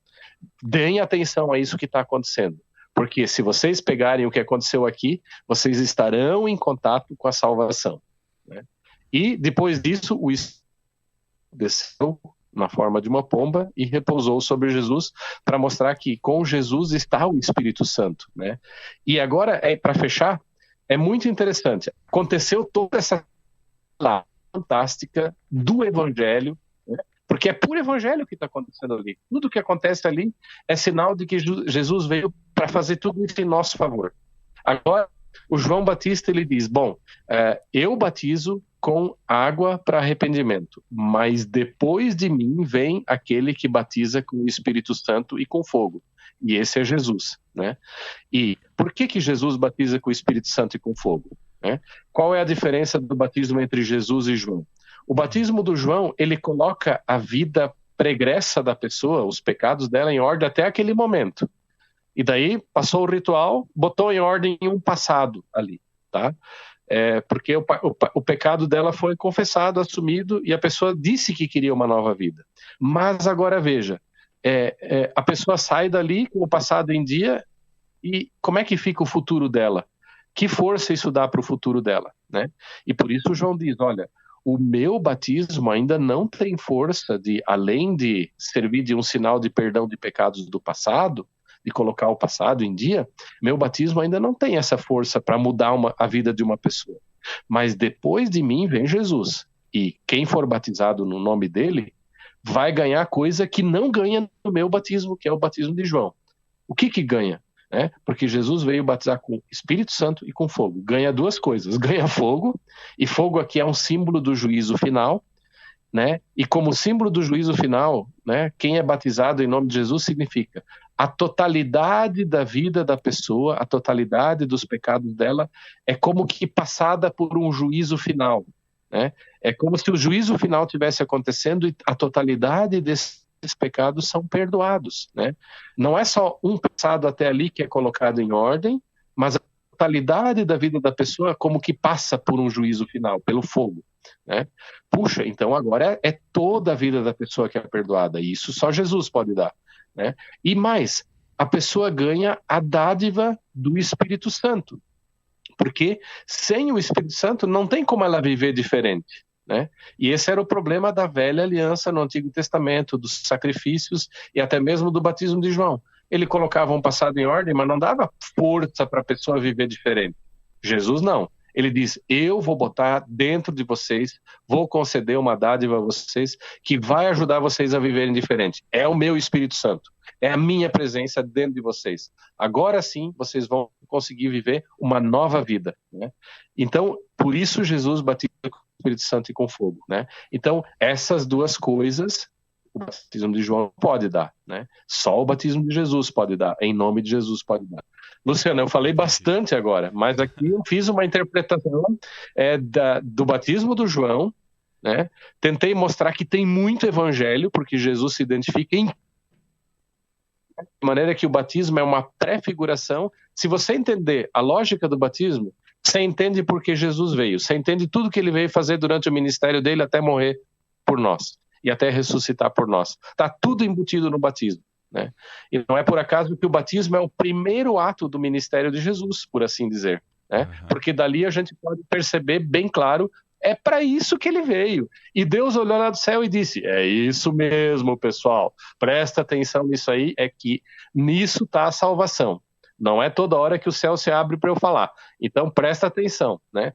Deem atenção a isso que está acontecendo. Porque se vocês pegarem o que aconteceu aqui, vocês estarão em contato com a salvação. Né? E depois disso, o Espírito desceu na forma de uma pomba e repousou sobre Jesus para mostrar que com Jesus está o Espírito Santo. Né? E agora, para fechar, é muito interessante. Aconteceu toda essa fantástica do Evangelho, né? Porque é puro Evangelho que está acontecendo ali. Tudo que acontece ali é sinal de que Jesus veio para fazer tudo isso em nosso favor. Agora, o João Batista ele diz: bom, eu batizo com água para arrependimento, mas depois de mim vem aquele que batiza com o Espírito Santo e com fogo. E esse é Jesus, né? E por que Jesus batiza com o Espírito Santo e com fogo? Né? Qual é a diferença do batismo entre Jesus e João? O batismo do João, ele coloca a vida pregressa da pessoa, os pecados dela em ordem até aquele momento. E daí passou o ritual, botou em ordem um passado ali, tá? Porque o pecado dela foi confessado, assumido, e a pessoa disse que queria uma nova vida. Mas agora veja, a pessoa sai dali com o passado em dia, e como é que fica o futuro dela? Que força isso dá para o futuro dela, né? E por isso João diz: olha, o meu batismo ainda não tem força de, além de servir de um sinal de perdão de pecados do passado, de colocar o passado em dia, meu batismo ainda não tem essa força para mudar a vida de uma pessoa. Mas depois de mim vem Jesus. E quem for batizado no nome dele vai ganhar coisa que não ganha no meu batismo, que é o batismo de João. O que ganha? Porque Jesus veio batizar com Espírito Santo e com fogo. Ganha duas coisas. Ganha fogo, e fogo aqui é um símbolo do juízo final, né? E como símbolo do juízo final, né, quem é batizado em nome de Jesus significa a totalidade da vida da pessoa, a totalidade dos pecados dela é como que passada por um juízo final, né? É como se o juízo final tivesse acontecendo e a totalidade desses pecados são perdoados, né? Não é só um passado até ali que é colocado em ordem, mas a totalidade da vida da pessoa como que passa por um juízo final, pelo fogo, né? Puxa, então agora é toda a vida da pessoa que é perdoada, e isso só Jesus pode dar, né? E mais, a pessoa ganha a dádiva do Espírito Santo, porque sem o Espírito Santo não tem como ela viver diferente, né? E esse era o problema da velha aliança no Antigo Testamento, dos sacrifícios e até mesmo do batismo de João. Ele colocava um passado em ordem, mas não dava força para a pessoa viver diferente. Jesus não. Ele diz: eu vou botar dentro de vocês, vou conceder uma dádiva a vocês que vai ajudar vocês a viverem diferente. É o meu Espírito Santo. É a minha presença dentro de vocês. Agora sim, vocês vão conseguir viver uma nova vida, né? Então, por isso Jesus batiza com o Espírito Santo e com fogo, né? Então, essas duas coisas, o batismo de João pode dar, né? Só o batismo de Jesus pode dar, em nome de Jesus pode dar. Luciano, eu falei bastante agora, mas aqui eu fiz uma interpretação do batismo do João, né? Tentei mostrar que tem muito evangelho, porque Jesus se identifica em de maneira que o batismo é uma pré-figuração. Se você entender a lógica do batismo, você entende por que Jesus veio, você entende tudo que ele veio fazer durante o ministério dele até morrer por nós e até ressuscitar por nós. Está tudo embutido no batismo, né? E não é por acaso que o batismo é o primeiro ato do ministério de Jesus, por assim dizer, né? Porque dali a gente pode perceber bem claro, é para isso que ele veio. E Deus olhou lá do céu e disse: é isso mesmo, pessoal, presta atenção nisso aí, é que nisso está a salvação. Não é toda hora que o céu se abre para eu falar. Então presta atenção, né?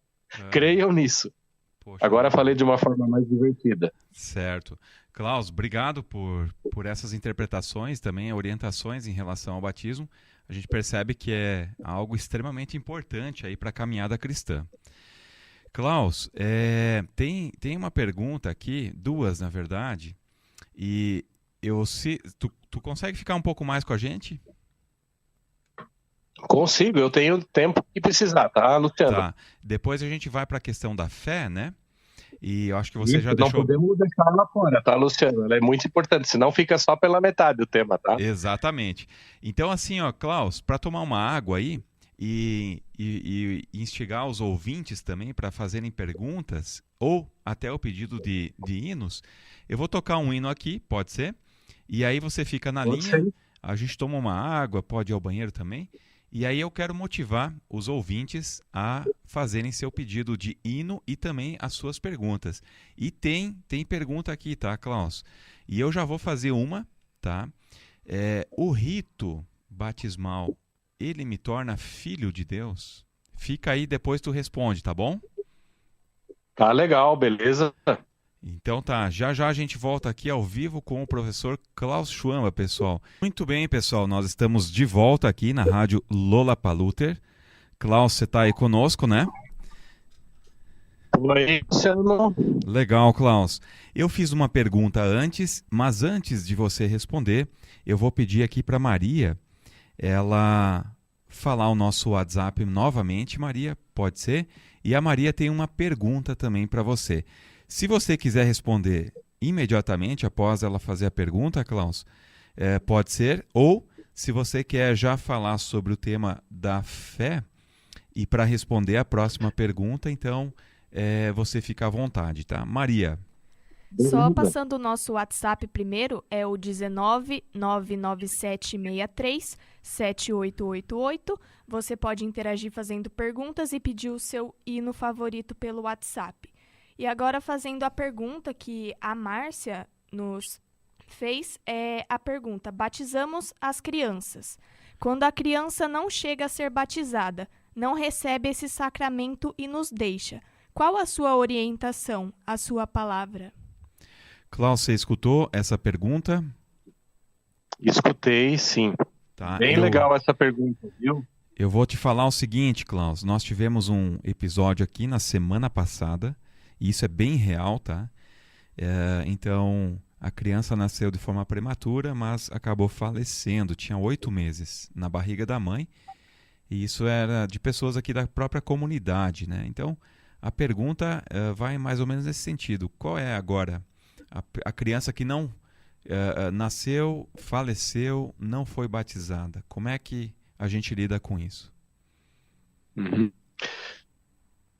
Creiam nisso. Poxa, Agora falei de uma forma mais divertida. certo. Klaus, obrigado por essas interpretações, também orientações em relação ao batismo. A gente percebe que é algo extremamente importante aí para a caminhada cristã. Klaus, tem uma pergunta aqui, duas na verdade, e tu consegue ficar um pouco mais com a gente? Consigo, eu tenho o tempo que precisar, tá, Luciano? Tá. Depois a gente vai para a questão da fé, né? E eu acho que você Isso, já não deixou. podemos deixar ela fora, tá, Luciano? Ela é muito importante, senão fica só pela metade o tema, tá? Exatamente. Então, assim, ó, Klaus, para tomar uma água aí e instigar os ouvintes também para fazerem perguntas ou até o pedido de hinos, eu vou tocar um hino aqui, pode ser? E aí você fica na Pode linha, ser. a gente toma uma água, pode ir ao banheiro também. E aí eu quero motivar os ouvintes a fazerem seu pedido de hino e também as suas perguntas. E tem pergunta aqui, tá, Klaus? E eu já vou fazer uma, tá? O rito batismal, ele me torna filho de Deus? Fica aí, depois tu responde, tá bom? Tá legal, beleza? Então tá, já a gente volta aqui ao vivo com o professor Klaus Schwamba, pessoal. Muito bem, pessoal, nós estamos de volta aqui na rádio Lollapalooza. Klaus, você tá aí conosco, né? Oi, Luciano. Legal, Klaus. Eu fiz uma pergunta antes, mas antes de você responder, eu vou pedir aqui para Maria, ela falar o nosso WhatsApp novamente. Maria, pode ser? E a Maria tem uma pergunta também para você. Se você quiser responder imediatamente após ela fazer a pergunta, Klaus, pode ser. Ou, se você quer já falar sobre o tema da fé e para responder a próxima pergunta, então você fica à vontade, tá? Maria. Só passando o nosso WhatsApp primeiro, é o 19997637888. Você pode interagir fazendo perguntas e pedir o seu hino favorito pelo WhatsApp. E agora fazendo a pergunta que a Márcia nos fez, é a pergunta: batizamos as crianças. Quando a criança não chega a ser batizada, não recebe esse sacramento e nos deixa. Qual a sua orientação, a sua palavra? Klaus, você escutou essa pergunta? Escutei, sim. Tá, Bem legal essa pergunta, viu? Eu vou te falar o seguinte, Klaus. Nós tivemos um episódio aqui na semana passada, e isso é bem real, tá? Então, a criança nasceu de forma prematura, mas acabou falecendo. Tinha 8 meses na barriga da mãe, e isso era de pessoas aqui da própria comunidade, né? Então, a pergunta vai mais ou menos nesse sentido. Qual é agora a criança que não nasceu, faleceu, não foi batizada? Como é que a gente lida com isso?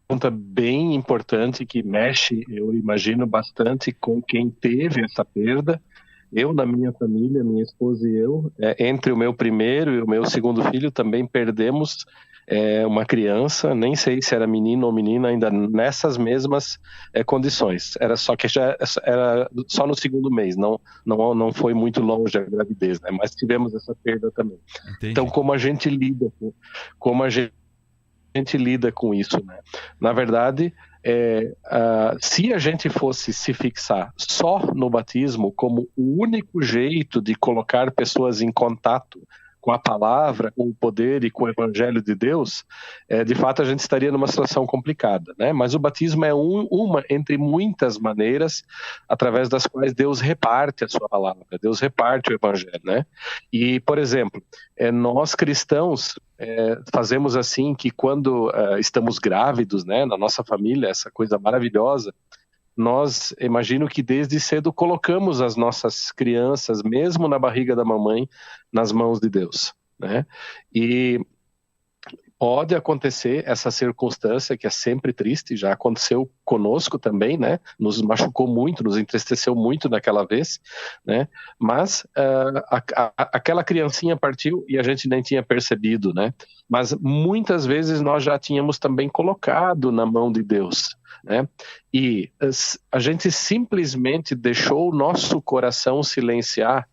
Pergunta bem importante que mexe, eu imagino, bastante com quem teve essa perda. Eu, na minha família, minha esposa e eu, entre o meu primeiro e o meu segundo filho, também perdemos uma criança, nem sei se era menino ou menina, ainda nessas mesmas condições. Era só que já era só no segundo mês, não foi muito longe a gravidez, né? Mas tivemos essa perda também. Entendi. Então, como a gente lida com isso, né? Na verdade, se a gente fosse se fixar só no batismo como o único jeito de colocar pessoas em contato com a palavra, com o poder e com o evangelho de Deus, de fato a gente estaria numa situação complicada, né? Mas o batismo é uma entre muitas maneiras através das quais Deus reparte a sua palavra, Deus reparte o evangelho, né? E, por exemplo, nós cristãos fazemos assim que quando estamos grávidos, né, na nossa família, essa coisa maravilhosa, nós, imagino que desde cedo colocamos as nossas crianças, mesmo na barriga da mamãe, nas mãos de Deus, né? E pode acontecer essa circunstância que é sempre triste, já aconteceu conosco também, né? Nos machucou muito, nos entristeceu muito naquela vez, né? Mas aquela criancinha partiu e a gente nem tinha percebido, né? Mas muitas vezes nós já tínhamos também colocado na mão de Deus, né? E a gente simplesmente deixou o nosso coração silenciar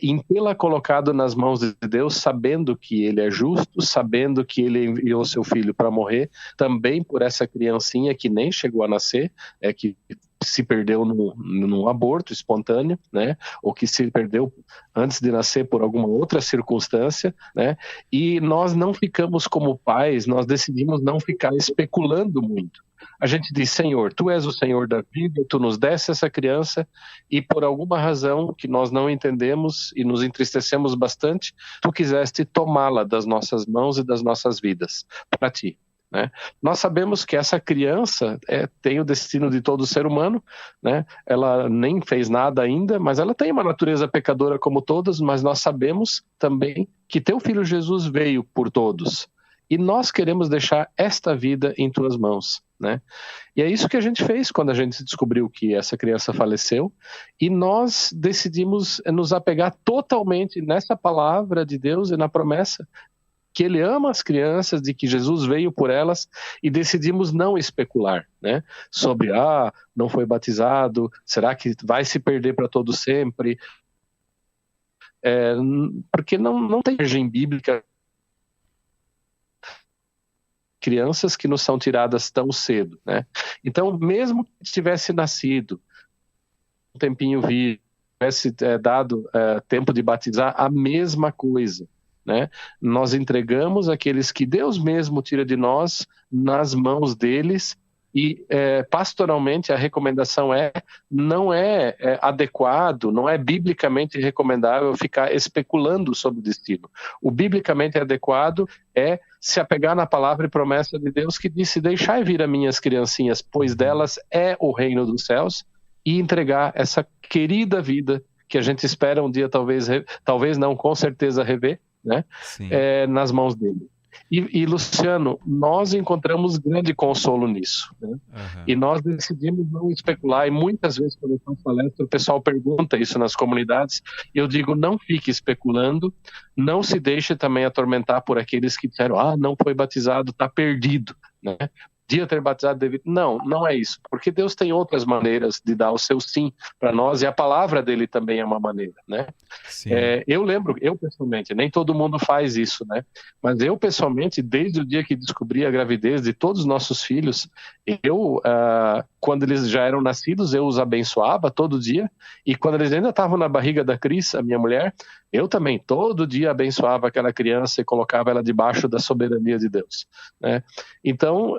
em tê-la colocado nas mãos de Deus, sabendo que Ele é justo, sabendo que Ele enviou seu Filho para morrer, também por essa criancinha que nem chegou a nascer, que se perdeu num aborto espontâneo, né? Ou que se perdeu antes de nascer por alguma outra circunstância, né? E nós não ficamos como pais, nós decidimos não ficar especulando muito. A gente diz: Senhor, Tu és o Senhor da vida, Tu nos deste essa criança e por alguma razão que nós não entendemos e nos entristecemos bastante, Tu quiseste tomá-la das nossas mãos e das nossas vidas para Ti. Né? Nós sabemos que essa criança tem o destino de todo ser humano, né? Ela nem fez nada ainda, mas ela tem uma natureza pecadora como todas, mas nós sabemos também que Teu Filho Jesus veio por todos. E nós queremos deixar esta vida em Tuas mãos, né? E é isso que a gente fez quando a gente descobriu que essa criança faleceu. E nós decidimos nos apegar totalmente nessa palavra de Deus e na promessa que Ele ama as crianças, de que Jesus veio por elas, e decidimos não especular, né? Sobre, não foi batizado, será que vai se perder para todo sempre? Porque não tem margem bíblica crianças que nos são tiradas tão cedo, né? Então, mesmo que tivesse nascido um tempinho vivo, tivesse dado tempo de batizar, a mesma coisa, né? Nós entregamos aqueles que Deus mesmo tira de nós nas mãos deles e pastoralmente a recomendação não é adequado, não é biblicamente recomendável ficar especulando sobre o destino. O biblicamente adequado é se apegar na palavra e promessa de Deus que disse: deixai vir a minhas criancinhas, pois delas é o reino dos céus, e entregar essa querida vida que a gente espera um dia talvez não, com certeza rever, né? Nas mãos dele. E Luciano, nós encontramos grande consolo nisso, né? E nós decidimos não especular, e muitas vezes quando eu faço palestra o pessoal pergunta isso nas comunidades, eu digo: não fique especulando, não se deixe também atormentar por aqueles que disseram: não foi batizado, está perdido, né? Podia ter batizado devido. Não é isso, porque Deus tem outras maneiras de dar o seu sim para nós, e a palavra dele também é uma maneira, né? Eu lembro, eu pessoalmente, nem todo mundo faz isso, né? Mas eu pessoalmente, desde o dia que descobri a gravidez de todos os nossos filhos, quando eles já eram nascidos, eu os abençoava todo dia, e quando eles ainda estavam na barriga da Cris, a minha mulher, eu também todo dia abençoava aquela criança e colocava ela debaixo da soberania de Deus, né? Então,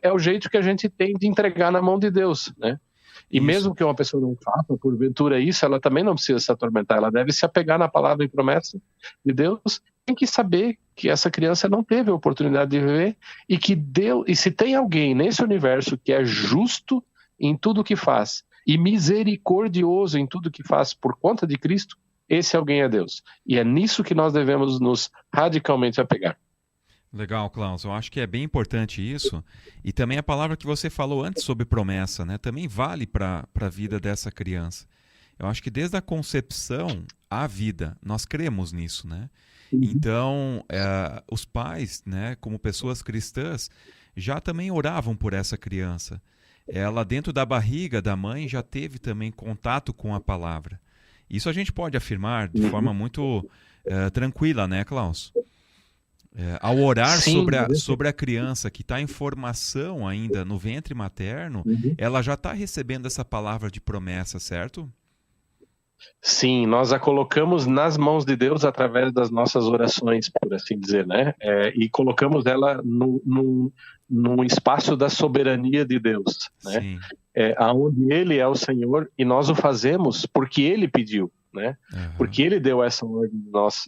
é o jeito que a gente tem de entregar na mão de Deus, né? E mesmo que uma pessoa não faça, porventura, isso, ela também não precisa se atormentar, ela deve se apegar na palavra e promessa de Deus. Tem que saber que essa criança não teve a oportunidade de viver, e que Deus, e se tem alguém nesse universo que é justo em tudo que faz e misericordioso em tudo que faz por conta de Cristo, esse alguém é Deus. E é nisso que nós devemos nos radicalmente apegar. Legal, Klaus. Eu acho que é bem importante isso. E também a palavra que você falou antes sobre promessa, né? Também vale para a vida dessa criança. Eu acho que desde a concepção à vida, nós cremos nisso, né? Então, os pais, né, como pessoas cristãs, já também oravam por essa criança. Ela, dentro da barriga da mãe, já teve também contato com a palavra. Isso a gente pode afirmar de forma muito tranquila, né, Klaus? Ao orar sobre a criança que está em formação ainda no ventre materno, ela já está recebendo essa palavra de promessa, certo? Sim, nós a colocamos nas mãos de Deus através das nossas orações, por assim dizer, né? E colocamos ela num espaço da soberania de Deus, né? Aonde Ele é o Senhor, e nós o fazemos porque Ele pediu, né? Porque Ele deu essa ordem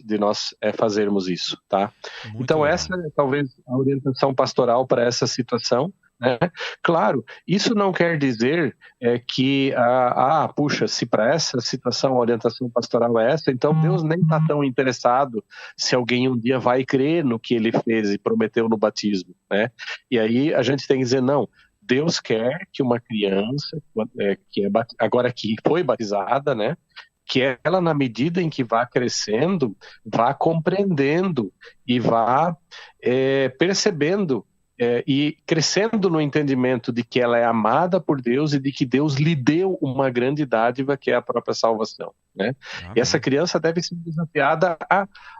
de nós fazermos isso, tá? Muito então legal. Essa é talvez a orientação pastoral para essa situação, né? Claro, isso não quer dizer que puxa, se para essa situação a orientação pastoral é essa, então Deus nem está tão interessado se alguém um dia vai crer no que Ele fez e prometeu no batismo, né? E aí a gente tem que dizer: não, Deus quer que uma criança agora que foi batizada, né, que ela, na medida em que vá crescendo, vá compreendendo e vá percebendo e crescendo no entendimento de que ela é amada por Deus e de que Deus lhe deu uma grande dádiva, que é a própria salvação. né? Amém. E essa criança deve ser desafiada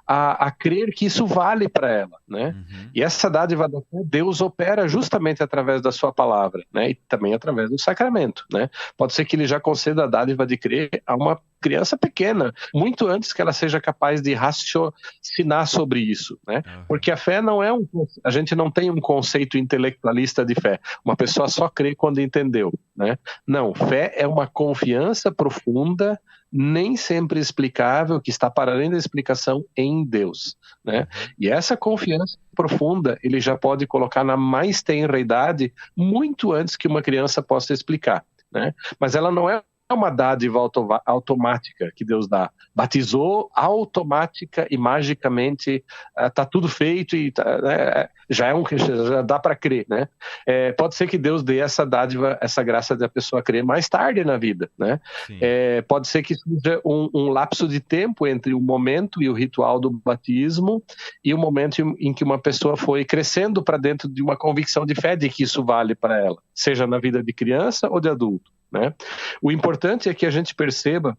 a crer que isso vale para ela, né? Uhum. E essa dádiva da fé, Deus opera justamente através da sua palavra, né? E também através do sacramento, né? Pode ser que ele já conceda a dádiva de crer a uma criança pequena, muito antes que ela seja capaz de raciocinar sobre isso, né? Uhum. Porque a fé não é a gente não tem um conceito intelectualista de fé. Uma pessoa só crê quando entendeu, né? Não, fé é uma confiança profunda, nem sempre explicável, que está para além da explicação em Deus, né? E essa confiança profunda, ele já pode colocar na mais tenra idade, muito antes que uma criança possa explicar, né? Mas ela não é uma dádiva automática que Deus dá. Batizou automática e magicamente está tudo feito e né, já dá para crer, né? Pode ser que Deus dê essa dádiva, essa graça da pessoa crer mais tarde na vida, né? Pode ser que seja um lapso de tempo entre o momento e o ritual do batismo e o momento em que uma pessoa foi crescendo para dentro de uma convicção de fé de que isso vale para ela, seja na vida de criança ou de adulto, né? O importante é que a gente perceba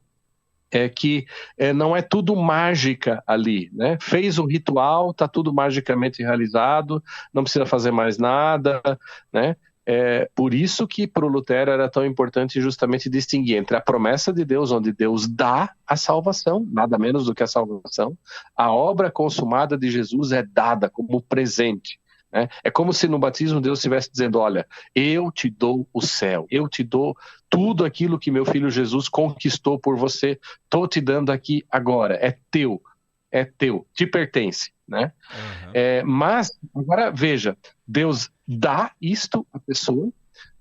que não é tudo mágica ali, né? Fez o ritual, está tudo magicamente realizado, não precisa fazer mais nada, né? Por isso que para o Lutero era tão importante justamente distinguir entre a promessa de Deus, onde Deus dá a salvação, nada menos do que a salvação, a obra consumada de Jesus é dada como presente. É como se no batismo Deus estivesse dizendo, olha, eu te dou o céu, eu te dou tudo aquilo que meu filho Jesus conquistou por você, estou te dando aqui agora, é teu, te pertence, né? Uhum. Mas, agora veja, Deus dá isto à pessoa,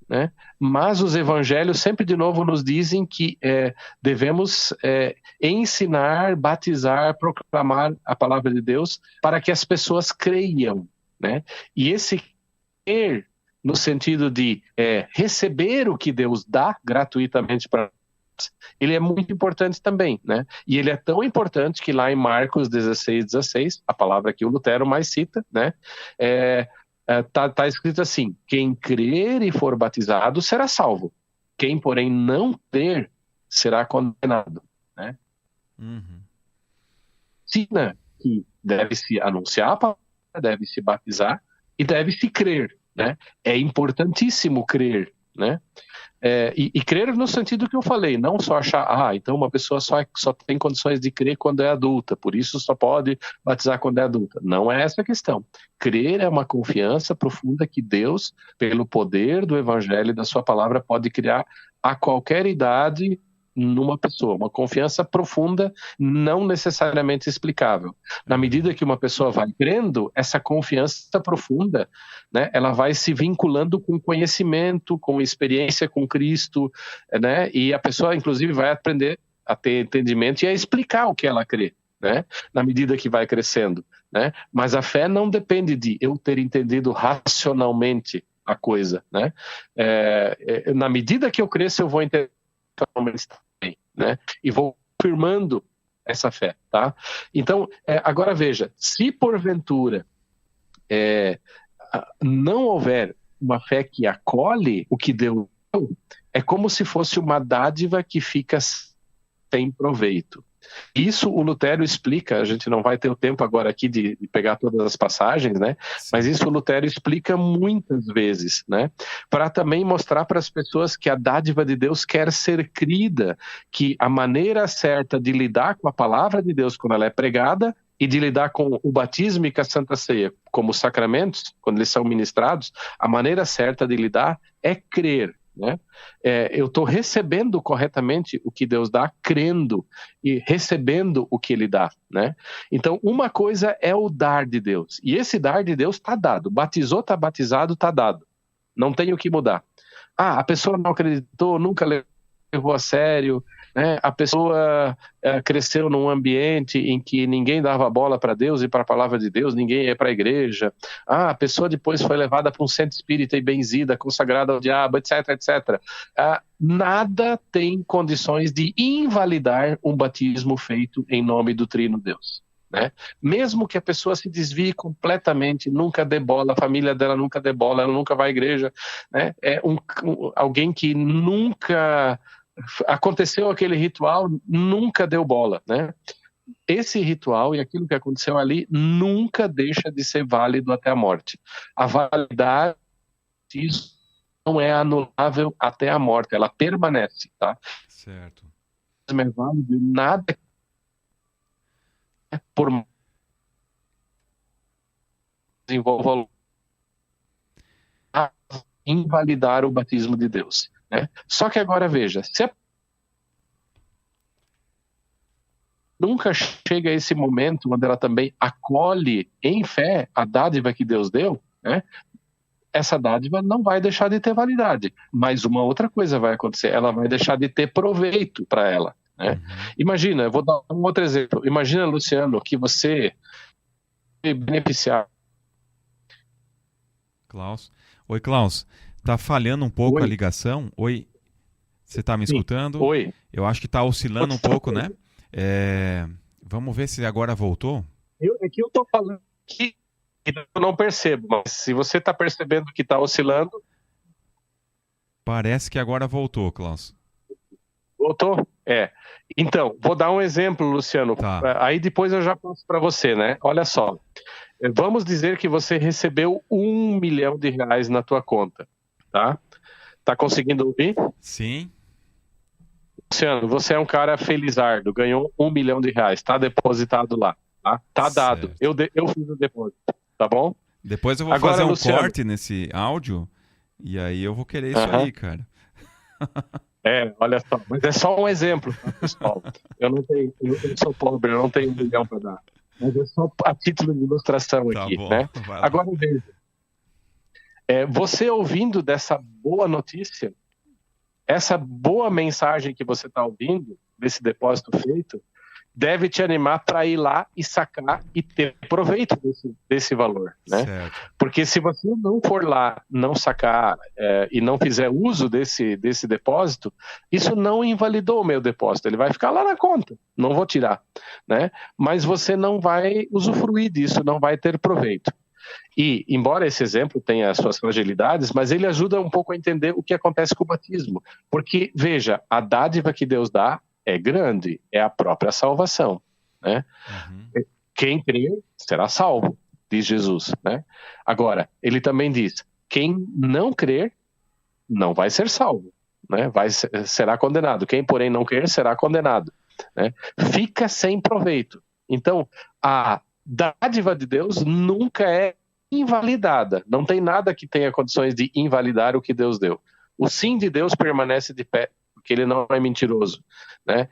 né? Mas os evangelhos sempre de novo nos dizem que devemos ensinar, batizar, proclamar a palavra de Deus para que as pessoas creiam, né? E esse crer, no sentido de receber o que Deus dá gratuitamente para nós, ele é muito importante também, né? E ele é tão importante que lá em Marcos 16:16, a palavra que o Lutero mais cita, né? Tá escrito assim, quem crer e for batizado será salvo, quem porém não crer será condenado, né? Uhum. Ensina que deve-se anunciar a palavra, deve-se batizar e deve-se crer, né? É importantíssimo crer, né? E crer no sentido que eu falei, não só achar, então uma pessoa só tem condições de crer quando é adulta, por isso só pode batizar quando é adulta. Não é essa a questão. Crer é uma confiança profunda que Deus, pelo poder do Evangelho e da sua palavra, pode criar a qualquer idade numa pessoa, uma confiança profunda, não necessariamente explicável. Na medida que uma pessoa vai crendo, essa confiança profunda, né, ela vai se vinculando com conhecimento, com experiência com Cristo, né, e a pessoa, inclusive, vai aprender a ter entendimento e a explicar o que ela crê, né, na medida que vai crescendo, né. Mas a fé não depende de eu ter entendido racionalmente a coisa, né. Na medida que eu cresço, eu vou entender também, né? E vou firmando essa fé, tá? Então, agora veja, se porventura não houver uma fé que acolhe o que Deus deu, é como se fosse uma dádiva que fica sem proveito. Isso o Lutero explica, a gente não vai ter o tempo agora aqui de pegar todas as passagens, né? Mas isso o Lutero explica muitas vezes, né? Para também mostrar para as pessoas que a dádiva de Deus quer ser crida, que a maneira certa de lidar com a palavra de Deus quando ela é pregada e de lidar com o batismo e com a Santa Ceia como sacramentos, quando eles são ministrados, a maneira certa de lidar é crer, né? Eu estou recebendo corretamente o que Deus dá, crendo e recebendo o que Ele dá, né? Então, uma coisa é o dar de Deus, e esse dar de Deus está dado. Batizou, está batizado, está dado. Não tem o que mudar. A pessoa não acreditou, nunca levou a sério, né? A pessoa cresceu num ambiente em que ninguém dava bola para Deus e para a palavra de Deus, ninguém ia para a igreja. A pessoa depois foi levada para um centro espírita e benzida, consagrada ao diabo, etc, etc. Nada tem condições de invalidar um batismo feito em nome do Trino Deus, né? Mesmo que a pessoa se desvie completamente, nunca dê bola, a família dela nunca dê bola, ela nunca vai à igreja, né? Alguém que nunca aconteceu aquele ritual, nunca deu bola, né? Esse ritual e aquilo que aconteceu ali nunca deixa de ser válido até a morte. A validade disso não é anulável até a morte, ela permanece, tá? Certo. É válido, nada por desenvolva a invalidar o batismo de Deus, né? Só que agora veja, se nunca chega a esse momento onde ela também acolhe em fé a dádiva que Deus deu, né? Essa dádiva não vai deixar de ter validade, mas uma outra coisa vai acontecer, ela vai deixar de ter proveito para ela, né? Imagina, eu vou dar um outro exemplo. Imagina, Luciano, que você beneficiar. Klaus. Oi, Klaus. Tá falhando um pouco Oi. a ligação? Oi. Você tá me Sim. escutando? Oi. Eu acho que tá oscilando um pouco, né? Vamos ver se agora voltou. É que eu tô falando que eu não percebo, mas se você está percebendo que está oscilando... Parece que agora voltou, Klaus. Voltou? Então, vou dar um exemplo, Luciano. Tá. Aí depois eu já passo para você, né? Olha só. Vamos dizer que você recebeu R$1 milhão na tua conta, tá? Tá conseguindo ouvir? Sim. Luciano, você é um cara felizardo, ganhou R$1 milhão, tá depositado lá, tá? Tá dado. Eu fiz o depósito, tá bom? Depois eu vou Agora, fazer um Luciano, corte nesse áudio e aí eu vou querer isso aí, cara. Olha só, mas é só um exemplo, tá, pessoal? Eu sou pobre, eu não tenho R$1 milhão para dar. Mas é só a título de ilustração aqui, bom, né? Agora veja, você ouvindo dessa boa notícia, essa boa mensagem que você está ouvindo, desse depósito feito, deve te animar para ir lá e sacar e ter proveito desse valor, né? Certo. Porque se você não for lá, não sacar e não fizer uso desse depósito, isso não invalidou o meu depósito, ele vai ficar lá na conta, não vou tirar, né? Mas você não vai usufruir disso, não vai ter proveito. E, embora esse exemplo tenha as suas fragilidades, mas ele ajuda um pouco a entender o que acontece com o batismo. Porque, veja, a dádiva que Deus dá é grande, é a própria salvação, né? Quem crer será salvo, diz Jesus, né? Agora, ele também diz, quem não crer não vai ser salvo, né? Será condenado. Quem, porém, não crer será condenado, né? Fica sem proveito. Então, a dádiva de Deus nunca é invalidada. Não tem nada que tenha condições de invalidar o que Deus deu. O sim de Deus permanece de pé, porque ele não é mentiroso, né?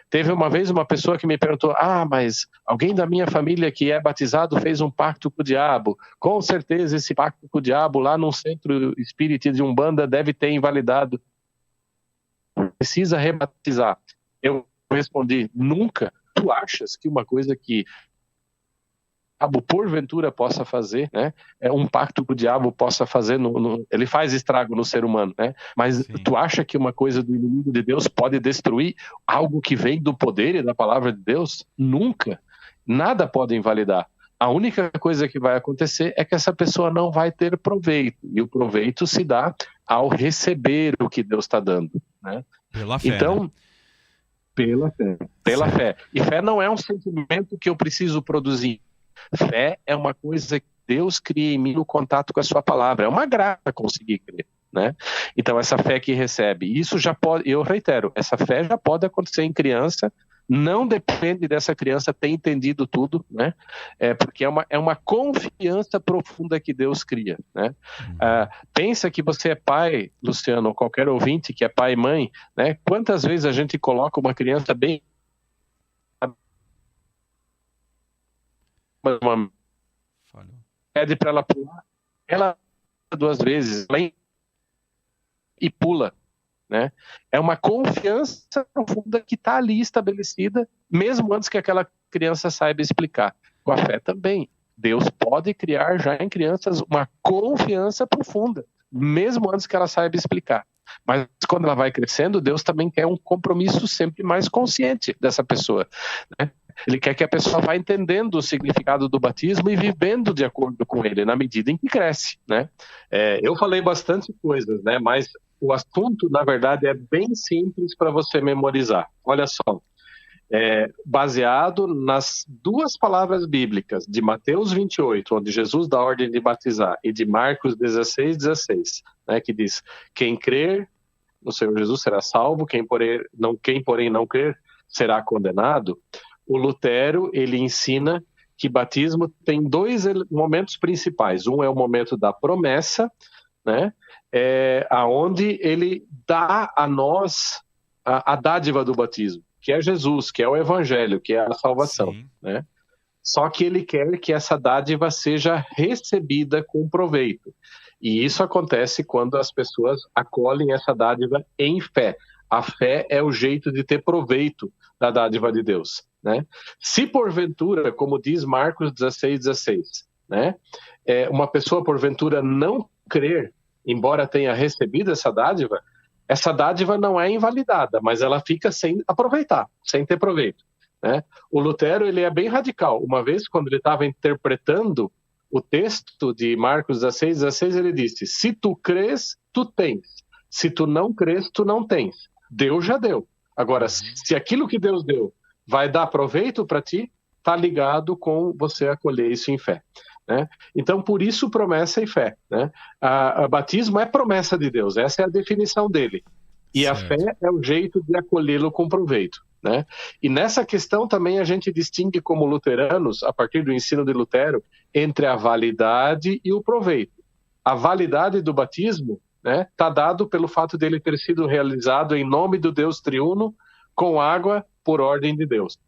Teve uma vez uma pessoa que me perguntou, mas alguém da minha família que é batizado fez um pacto com o diabo. Com certeza esse pacto com o diabo lá num centro espírita de Umbanda deve ter invalidado. Precisa rebatizar. Eu respondi, nunca. Tu achas que uma coisa que o diabo porventura possa fazer, né? Um pacto que o diabo possa fazer, ele faz estrago no ser humano, né? Mas Sim. Tu acha que uma coisa do inimigo de Deus pode destruir algo que vem do poder e da palavra de Deus? Nunca. Nada pode invalidar. A única coisa que vai acontecer é que essa pessoa não vai ter proveito. E o proveito se dá ao receber o que Deus está dando, né? Pela fé, então, né? Pela fé. E fé não é um sentimento que eu preciso produzir. Fé é uma coisa que Deus cria em mim no contato com a sua palavra. É uma graça conseguir crer, né? Então, essa fé que recebe, isso já pode, eu reitero, essa fé já pode acontecer em criança, não depende dessa criança ter entendido tudo, né? Porque é uma confiança profunda que Deus cria, né? Pensa que você é pai, Luciano, ou qualquer ouvinte que é pai e mãe, né? Quantas vezes a gente coloca uma criança bem... pede para ela pular, ela 2 vezes e pula, né? É uma confiança profunda que está ali estabelecida, mesmo antes que aquela criança saiba explicar. Com a fé também, Deus pode criar já em crianças uma confiança profunda, mesmo antes que ela saiba explicar. Mas quando ela vai crescendo, Deus também quer um compromisso sempre mais consciente dessa pessoa, né? Ele quer que a pessoa vá entendendo o significado do batismo e vivendo de acordo com ele, na medida em que cresce, né? Eu falei bastante coisas, né? Mas o assunto, na verdade, é bem simples para você memorizar. Olha só, baseado nas duas palavras bíblicas, de Mateus 28, onde Jesus dá a ordem de batizar, e de Marcos 16, 16, né, que diz, quem crer no Senhor Jesus será salvo, quem porém não crer será condenado. O Lutero, ele ensina que batismo tem dois momentos principais. Um é o momento da promessa, né, aonde ele dá a nós a dádiva do batismo, que é Jesus, que é o Evangelho, que é a salvação, né? Só que ele quer que essa dádiva seja recebida com proveito. E isso acontece quando as pessoas acolhem essa dádiva em fé. A fé é o jeito de ter proveito da dádiva de Deus, né? Se porventura, como diz Marcos 16, 16, né, uma pessoa porventura não crer, embora tenha recebido essa dádiva não é invalidada, mas ela fica sem aproveitar, sem ter proveito, né? O Lutero, ele é bem radical. Uma vez, quando ele estava interpretando o texto de Marcos 16, 16, ele disse, se tu crês, tu tens. Se tu não crês, tu não tens. Deus já deu. Agora, se aquilo que Deus deu vai dar proveito para ti, está ligado com você acolher isso em fé, né? Então, por isso, promessa e fé, né? A batismo é promessa de Deus, essa é a definição dele. E certo. A fé é o jeito de acolhê-lo com proveito, né? E nessa questão também a gente distingue como luteranos, a partir do ensino de Lutero, entre a validade e o proveito. A validade do batismo, né, está dado pelo fato dele ter sido realizado em nome do Deus triuno, com água por ordem de Deus.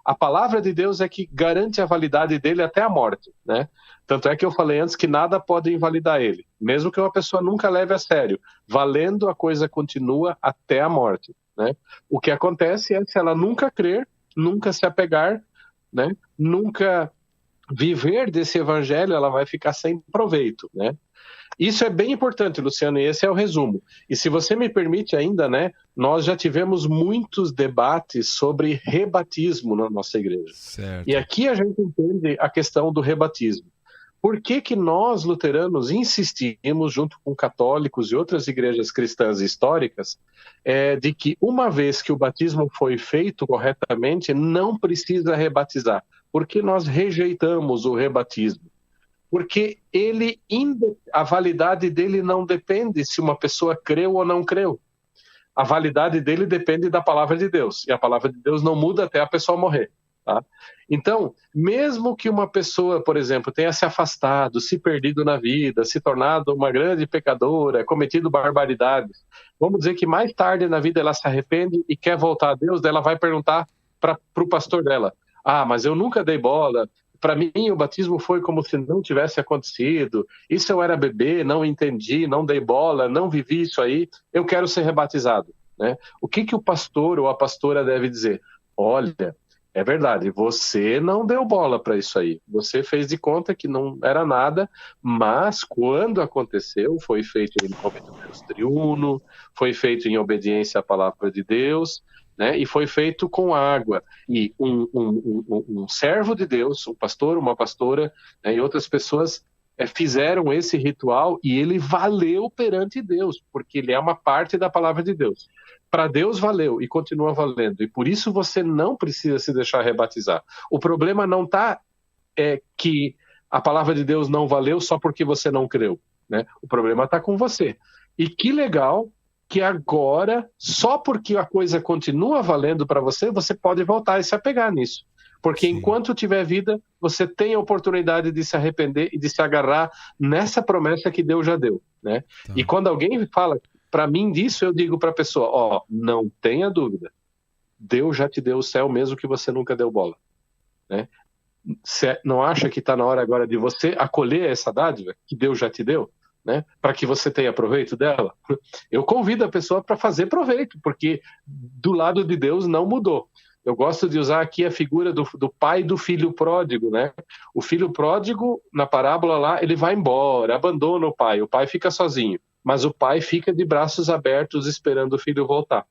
A palavra de Deus é que garante a validade dele até a morte, né? Tanto é que eu falei antes que nada pode invalidar ele. Mesmo que uma pessoa nunca leve a sério, valendo, a coisa continua até a morte, né? O que acontece é que se ela nunca crer, nunca se apegar, né, nunca viver desse evangelho, ela vai ficar sem proveito, né? Isso é bem importante, Luciano, e esse é o resumo. E se você me permite ainda, né, nós já tivemos muitos debates sobre rebatismo na nossa igreja. Certo. E aqui a gente entende a questão do rebatismo. Por que que nós, luteranos, insistimos, junto com católicos e outras igrejas cristãs históricas, de que uma vez que o batismo foi feito corretamente, não precisa rebatizar? Porque nós rejeitamos o rebatismo. Porque a validade dele não depende se uma pessoa creu ou não creu. A validade dele depende da palavra de Deus. E a palavra de Deus não muda até a pessoa morrer. Tá? Então, mesmo que uma pessoa, por exemplo, tenha se afastado, se perdido na vida, se tornado uma grande pecadora, cometido barbaridades, vamos dizer que mais tarde na vida ela se arrepende e quer voltar a Deus, daí ela vai perguntar para o pastor dela, mas eu nunca dei bola, para mim o batismo foi como se não tivesse acontecido, isso eu era bebê, não entendi, não dei bola, não vivi isso aí, eu quero ser rebatizado, né? O que o pastor ou a pastora deve dizer? Olha, é verdade, você não deu bola para isso aí, você fez de conta que não era nada, mas quando aconteceu, foi feito em nome do Deus triuno, foi feito em obediência à palavra de Deus, né? E foi feito com água. E um servo de Deus, um pastor, uma pastora, né, e outras pessoas fizeram esse ritual e ele valeu perante Deus, porque ele é uma parte da palavra de Deus. Para Deus valeu e continua valendo. E por isso você não precisa se deixar rebatizar. O problema não está que a palavra de Deus não valeu só porque você não creu, né? O problema está com você. E que legal que agora, só porque a coisa continua valendo para você, você pode voltar e se apegar nisso. Porque Sim. Enquanto tiver vida, você tem a oportunidade de se arrepender e de se agarrar nessa promessa que Deus já deu, né? Tá. E quando alguém fala para mim disso, eu digo para a pessoa, não tenha dúvida, Deus já te deu o céu mesmo que você nunca deu bola, né? Você não acha que está na hora agora de você acolher essa dádiva que Deus já te deu, né? Para que você tenha proveito dela? Eu convido a pessoa para fazer proveito, porque do lado de Deus não mudou. Eu gosto de usar aqui a figura do pai do filho pródigo, né? O filho pródigo, na parábola lá, ele vai embora, abandona o pai fica sozinho, mas o pai fica de braços abertos esperando o filho voltar.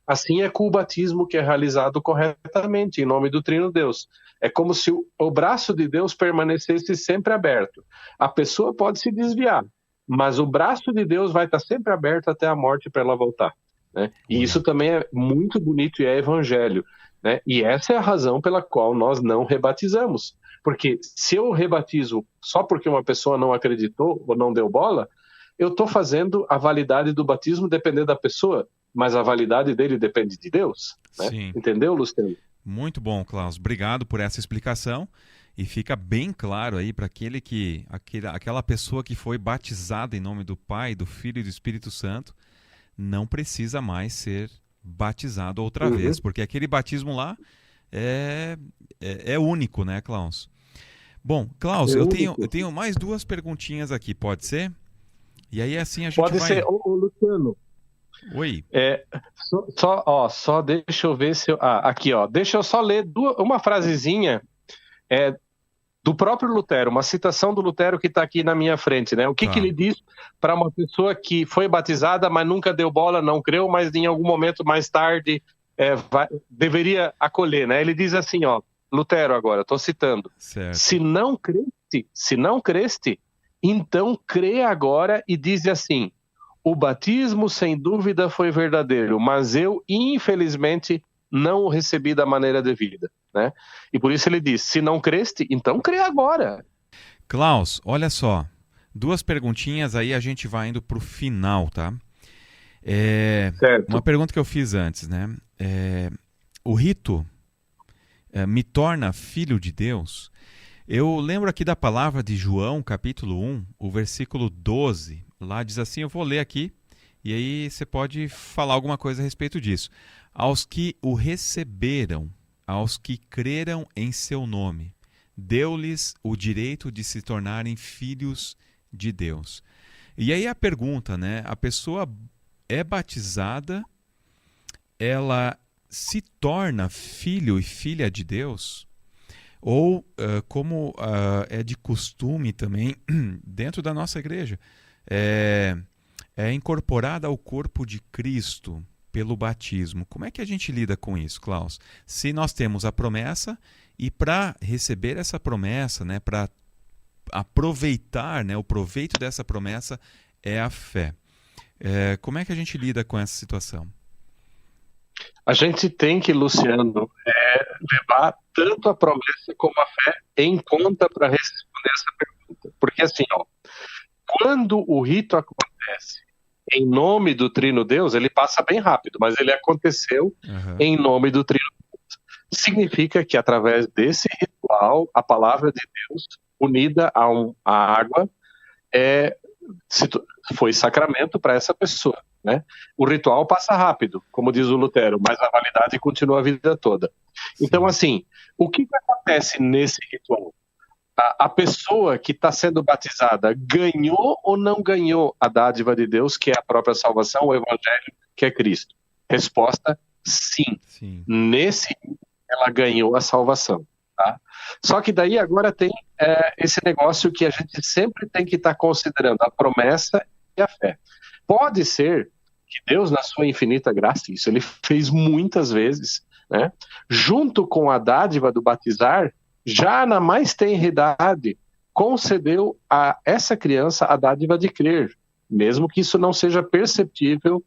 Assim é com o batismo que é realizado corretamente, em nome do Trino Deus. É como se o braço de Deus permanecesse sempre aberto. A pessoa pode se desviar, mas o braço de Deus vai estar sempre aberto até a morte para ela voltar, né? E isso também é muito bonito e é evangelho, né? E essa é a razão pela qual nós não rebatizamos. Porque se eu rebatizo só porque uma pessoa não acreditou ou não deu bola, eu estou fazendo a validade do batismo depender da pessoa, mas a validade dele depende de Deus, né? Sim. Entendeu, Luciano? Muito bom, Klaus. Obrigado por essa explicação. E fica bem claro aí para aquela pessoa que foi batizada em nome do Pai, do Filho e do Espírito Santo, não precisa mais ser batizado outra vez, porque aquele batismo lá é único, né, Klaus? Bom, Klaus, eu tenho mais 2 perguntinhas aqui, pode ser? E aí assim a gente pode vai... ser, ô Luciano. Oi. Só deixa eu ver se eu... aqui, ó. Deixa eu só ler uma frasezinha do próprio Lutero, uma citação do Lutero que está aqui na minha frente, né? O que ele diz para uma pessoa que foi batizada, mas nunca deu bola, não creu, mas em algum momento mais tarde deveria acolher, né? Ele diz assim, ó, Lutero agora, estou citando. Certo. Se não creste, então crê agora e diz assim: o batismo sem dúvida foi verdadeiro, mas eu infelizmente não o recebi da maneira devida, né? E por isso ele diz: se não creste, então crê agora. Klaus, olha só, 2 perguntinhas, aí a gente vai indo para o final, tá? Certo. Uma pergunta que eu fiz antes, né? O rito me torna filho de Deus? Eu lembro aqui da palavra de João, capítulo 1, o versículo 12. Lá diz assim, eu vou ler aqui, e aí você pode falar alguma coisa a respeito disso. Aos que o receberam, aos que creram em seu nome, deu-lhes o direito de se tornarem filhos de Deus. E aí a pergunta, né? A pessoa é batizada, ela se torna filho e filha de Deus? Ou, como é de costume também, dentro da nossa igreja, é incorporada ao corpo de Cristo pelo batismo. Como é que a gente lida com isso, Klaus? Se nós temos a promessa e para receber essa promessa, né, para aproveitar, né, o proveito dessa promessa é a fé. Como é que a gente lida com essa situação? A gente tem que, Luciano, levar tanto a promessa como a fé em conta para responder essa pergunta. Porque assim, ó, quando o rito acontece em nome do Trino Deus, ele passa bem rápido, mas ele aconteceu em nome do Trino Deus. Significa que através desse ritual, a palavra de Deus, unida à água, foi sacramento para essa pessoa, né? O ritual passa rápido, como diz o Lutero, mas a validade continua a vida toda. Sim. Então, assim, o que acontece nesse ritual? A pessoa que está sendo batizada ganhou ou não ganhou a dádiva de Deus, que é a própria salvação, o evangelho, que é Cristo? Resposta, sim. Nesse ela ganhou a salvação. Tá? Só que daí agora tem esse negócio que a gente sempre tem que estar considerando, a promessa e a fé. Pode ser que Deus, na sua infinita graça, isso ele fez muitas vezes, né? Junto com a dádiva do batizar, já na mais tenra idade, concedeu a essa criança a dádiva de crer, mesmo que isso não seja perceptível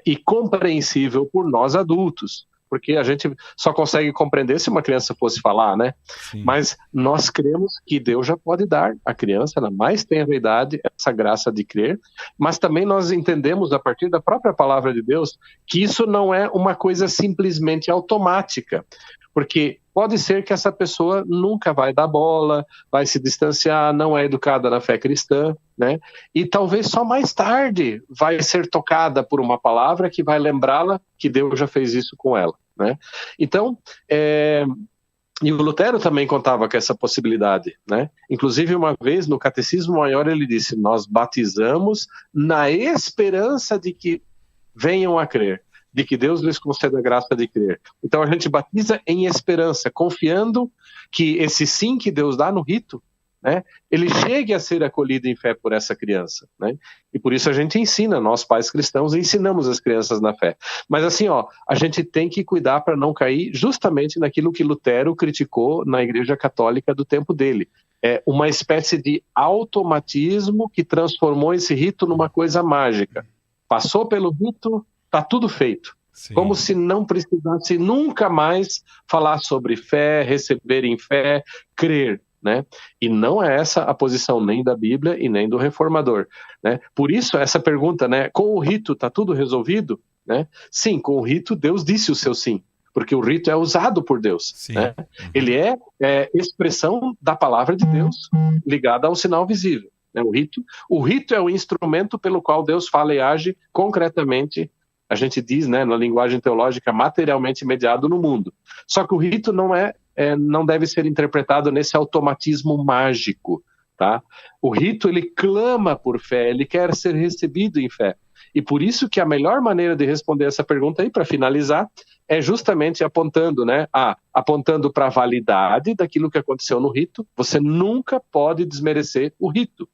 e compreensível por nós adultos. Porque a gente só consegue compreender se uma criança fosse falar, né? Sim. Mas nós cremos que Deus já pode dar à criança, na mais tenra idade, essa graça de crer, mas também nós entendemos, a partir da própria palavra de Deus, que isso não é uma coisa simplesmente automática, porque pode ser que essa pessoa nunca vai dar bola, vai se distanciar, não é educada na fé cristã, né? E talvez só mais tarde vai ser tocada por uma palavra que vai lembrá-la que Deus já fez isso com ela, né? Então, e o Lutero também contava com essa possibilidade, né? Inclusive, uma vez, no Catecismo Maior, ele disse: nós batizamos na esperança de que venham a crer, de que Deus lhes conceda a graça de crer. Então a gente batiza em esperança, confiando que esse sim que Deus dá no rito né, ele chegue a ser acolhido em fé por essa criança, né? E por isso a gente ensina, nós pais cristãos ensinamos as crianças na fé. Mas assim, a gente tem que cuidar para não cair justamente naquilo que Lutero criticou na Igreja Católica do tempo dele. É uma espécie de automatismo que transformou esse rito numa coisa mágica. Passou pelo rito, está tudo feito. Sim. Como se não precisasse nunca mais falar sobre fé, receber em fé, crer, né? E não é essa a posição nem da Bíblia e nem do reformador, né? Por isso essa pergunta, né? Com o rito está tudo resolvido? Né? Sim, com o rito Deus disse o seu sim, porque o rito é usado por Deus, né? Ele é expressão da palavra de Deus ligada ao sinal visível, né? O rito é o instrumento pelo qual Deus fala e age concretamente. A gente diz, né, na linguagem teológica, materialmente mediado no mundo. Só que o rito não deve ser interpretado nesse automatismo mágico, tá? O rito, ele clama por fé, ele quer ser recebido em fé. E por isso que a melhor maneira de responder essa pergunta aí, para finalizar, é justamente apontando, né, apontando para a validade daquilo que aconteceu no rito. Você nunca pode desmerecer o rito,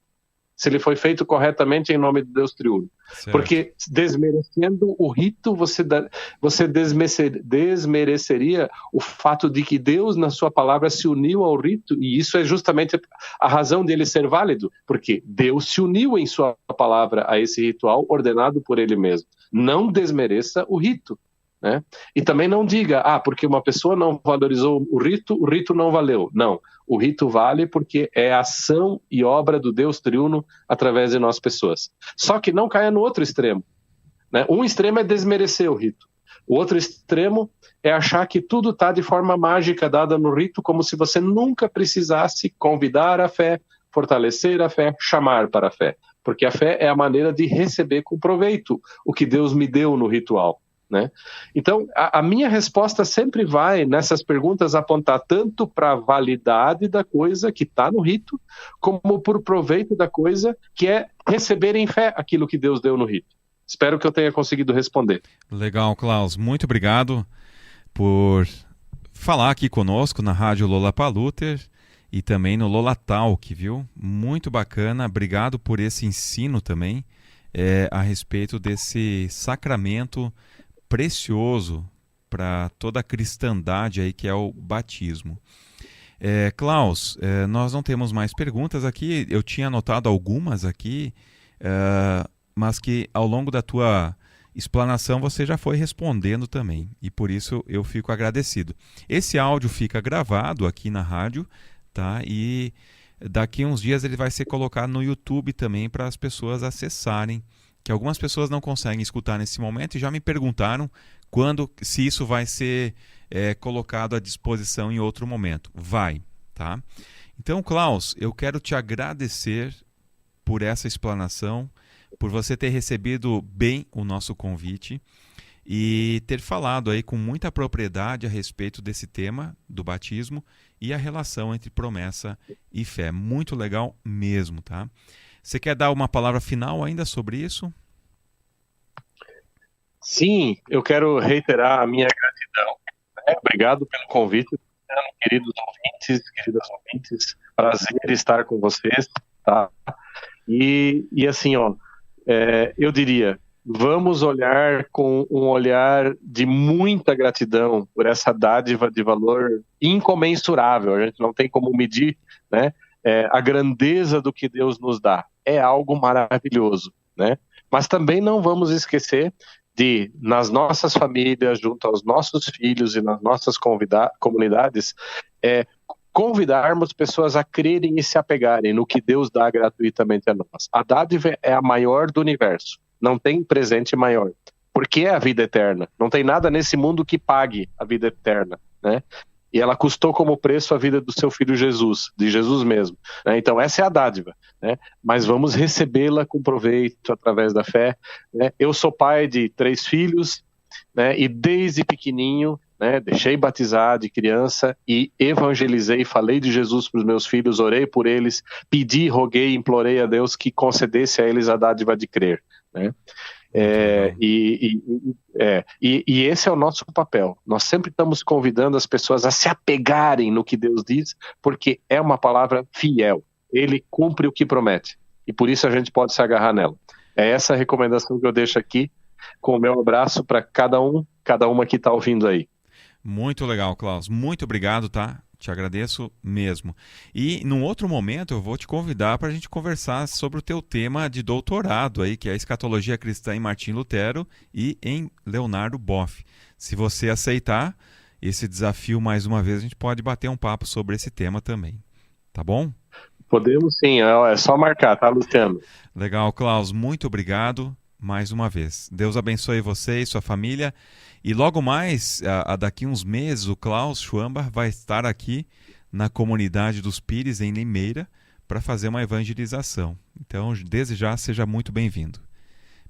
se ele foi feito corretamente em nome de Deus triuno. Certo. Porque desmerecendo o rito, você desmereceria o fato de que Deus, na sua palavra, se uniu ao rito, e isso é justamente a razão dele ser válido, porque Deus se uniu em sua palavra a esse ritual ordenado por ele mesmo. Não desmereça o rito, né? E também não diga, porque uma pessoa não valorizou o rito não valeu. Não, o rito vale porque é ação e obra do Deus triuno através de nós pessoas. Só que não caia no outro extremo, né? Um extremo é desmerecer o rito. O outro extremo é achar que tudo está de forma mágica dada no rito, como se você nunca precisasse convidar a fé, fortalecer a fé, chamar para a fé. Porque a fé é a maneira de receber com proveito o que Deus me deu no ritual, né? Então, a minha resposta sempre vai, nessas perguntas, apontar tanto para a validade da coisa que está no rito, como por proveito da coisa que é receber em fé aquilo que Deus deu no rito. Espero que eu tenha conseguido responder. Legal, Klaus. Muito obrigado por falar aqui conosco na Rádio Lollapalooza e também no Lola Talk, viu? Muito bacana. Obrigado por esse ensino também a respeito desse sacramento precioso para toda a cristandade aí, que é o batismo. Klaus, nós não temos mais perguntas aqui. Eu tinha anotado algumas aqui, mas que ao longo da tua explanação você já foi respondendo também, e por isso eu fico agradecido. Esse áudio fica gravado aqui na rádio, tá? E daqui a uns dias ele vai ser colocado no YouTube também para as pessoas acessarem, que algumas pessoas não conseguem escutar nesse momento e já me perguntaram se isso vai ser colocado à disposição em outro momento. Vai, tá? Então, Klaus, eu quero te agradecer por essa explanação, por você ter recebido bem o nosso convite e ter falado aí com muita propriedade a respeito desse tema do batismo e a relação entre promessa e fé. Muito legal mesmo, tá? Você quer dar uma palavra final ainda sobre isso? Sim, eu quero reiterar a minha gratidão, né? Obrigado pelo convite, queridos ouvintes, queridas ouvintes. Prazer estar com vocês, tá? E assim, eu diria, vamos olhar com um olhar de muita gratidão por essa dádiva de valor incomensurável. A gente não tem como medir, né, a grandeza do que Deus nos dá. É algo maravilhoso, né? Mas também não vamos esquecer de, nas nossas famílias, junto aos nossos filhos e nas nossas comunidades, convidarmos pessoas a crerem e se apegarem no que Deus dá gratuitamente a nós. A dádiva é a maior do universo. Não tem presente maior. Porque é a vida eterna. Não tem nada nesse mundo que pague a vida eterna, né? E ela custou como preço a vida do seu filho Jesus, de Jesus mesmo, né? Então essa é a dádiva, né? Mas vamos recebê-la com proveito através da fé, né? Eu sou pai de 3 filhos, né? E desde pequenininho, né, deixei batizar de criança e evangelizei, falei de Jesus para os meus filhos, orei por eles, pedi, roguei, implorei a Deus que concedesse a eles a dádiva de crer, né? E esse é o nosso papel. Nós sempre estamos convidando as pessoas a se apegarem no que Deus diz, porque é uma palavra fiel, ele cumpre o que promete. E por isso a gente pode se agarrar nela. É essa a recomendação que eu deixo aqui, com o meu abraço para cada uma que está ouvindo aí. Muito legal, Klaus. Muito obrigado, tá? Te agradeço mesmo. E num outro momento eu vou te convidar para a gente conversar sobre o teu tema de doutorado aí, que é a escatologia cristã em Martim Lutero e em Leonardo Boff. Se você aceitar esse desafio mais uma vez, a gente pode bater um papo sobre esse tema também. Tá bom? Podemos sim, é só marcar, tá, Luciano? Legal, Klaus. Muito obrigado mais uma vez. Deus abençoe você e sua família. E logo mais, daqui uns meses, o Klaus Schwamber vai estar aqui na comunidade dos Pires, em Limeira, para fazer uma evangelização. Então, desde já, seja muito bem-vindo.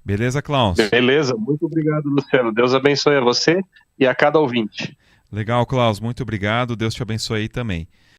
Beleza, Klaus? Beleza, muito obrigado, Luciano. Deus abençoe a você e a cada ouvinte. Legal, Klaus. Muito obrigado. Deus te abençoe aí também.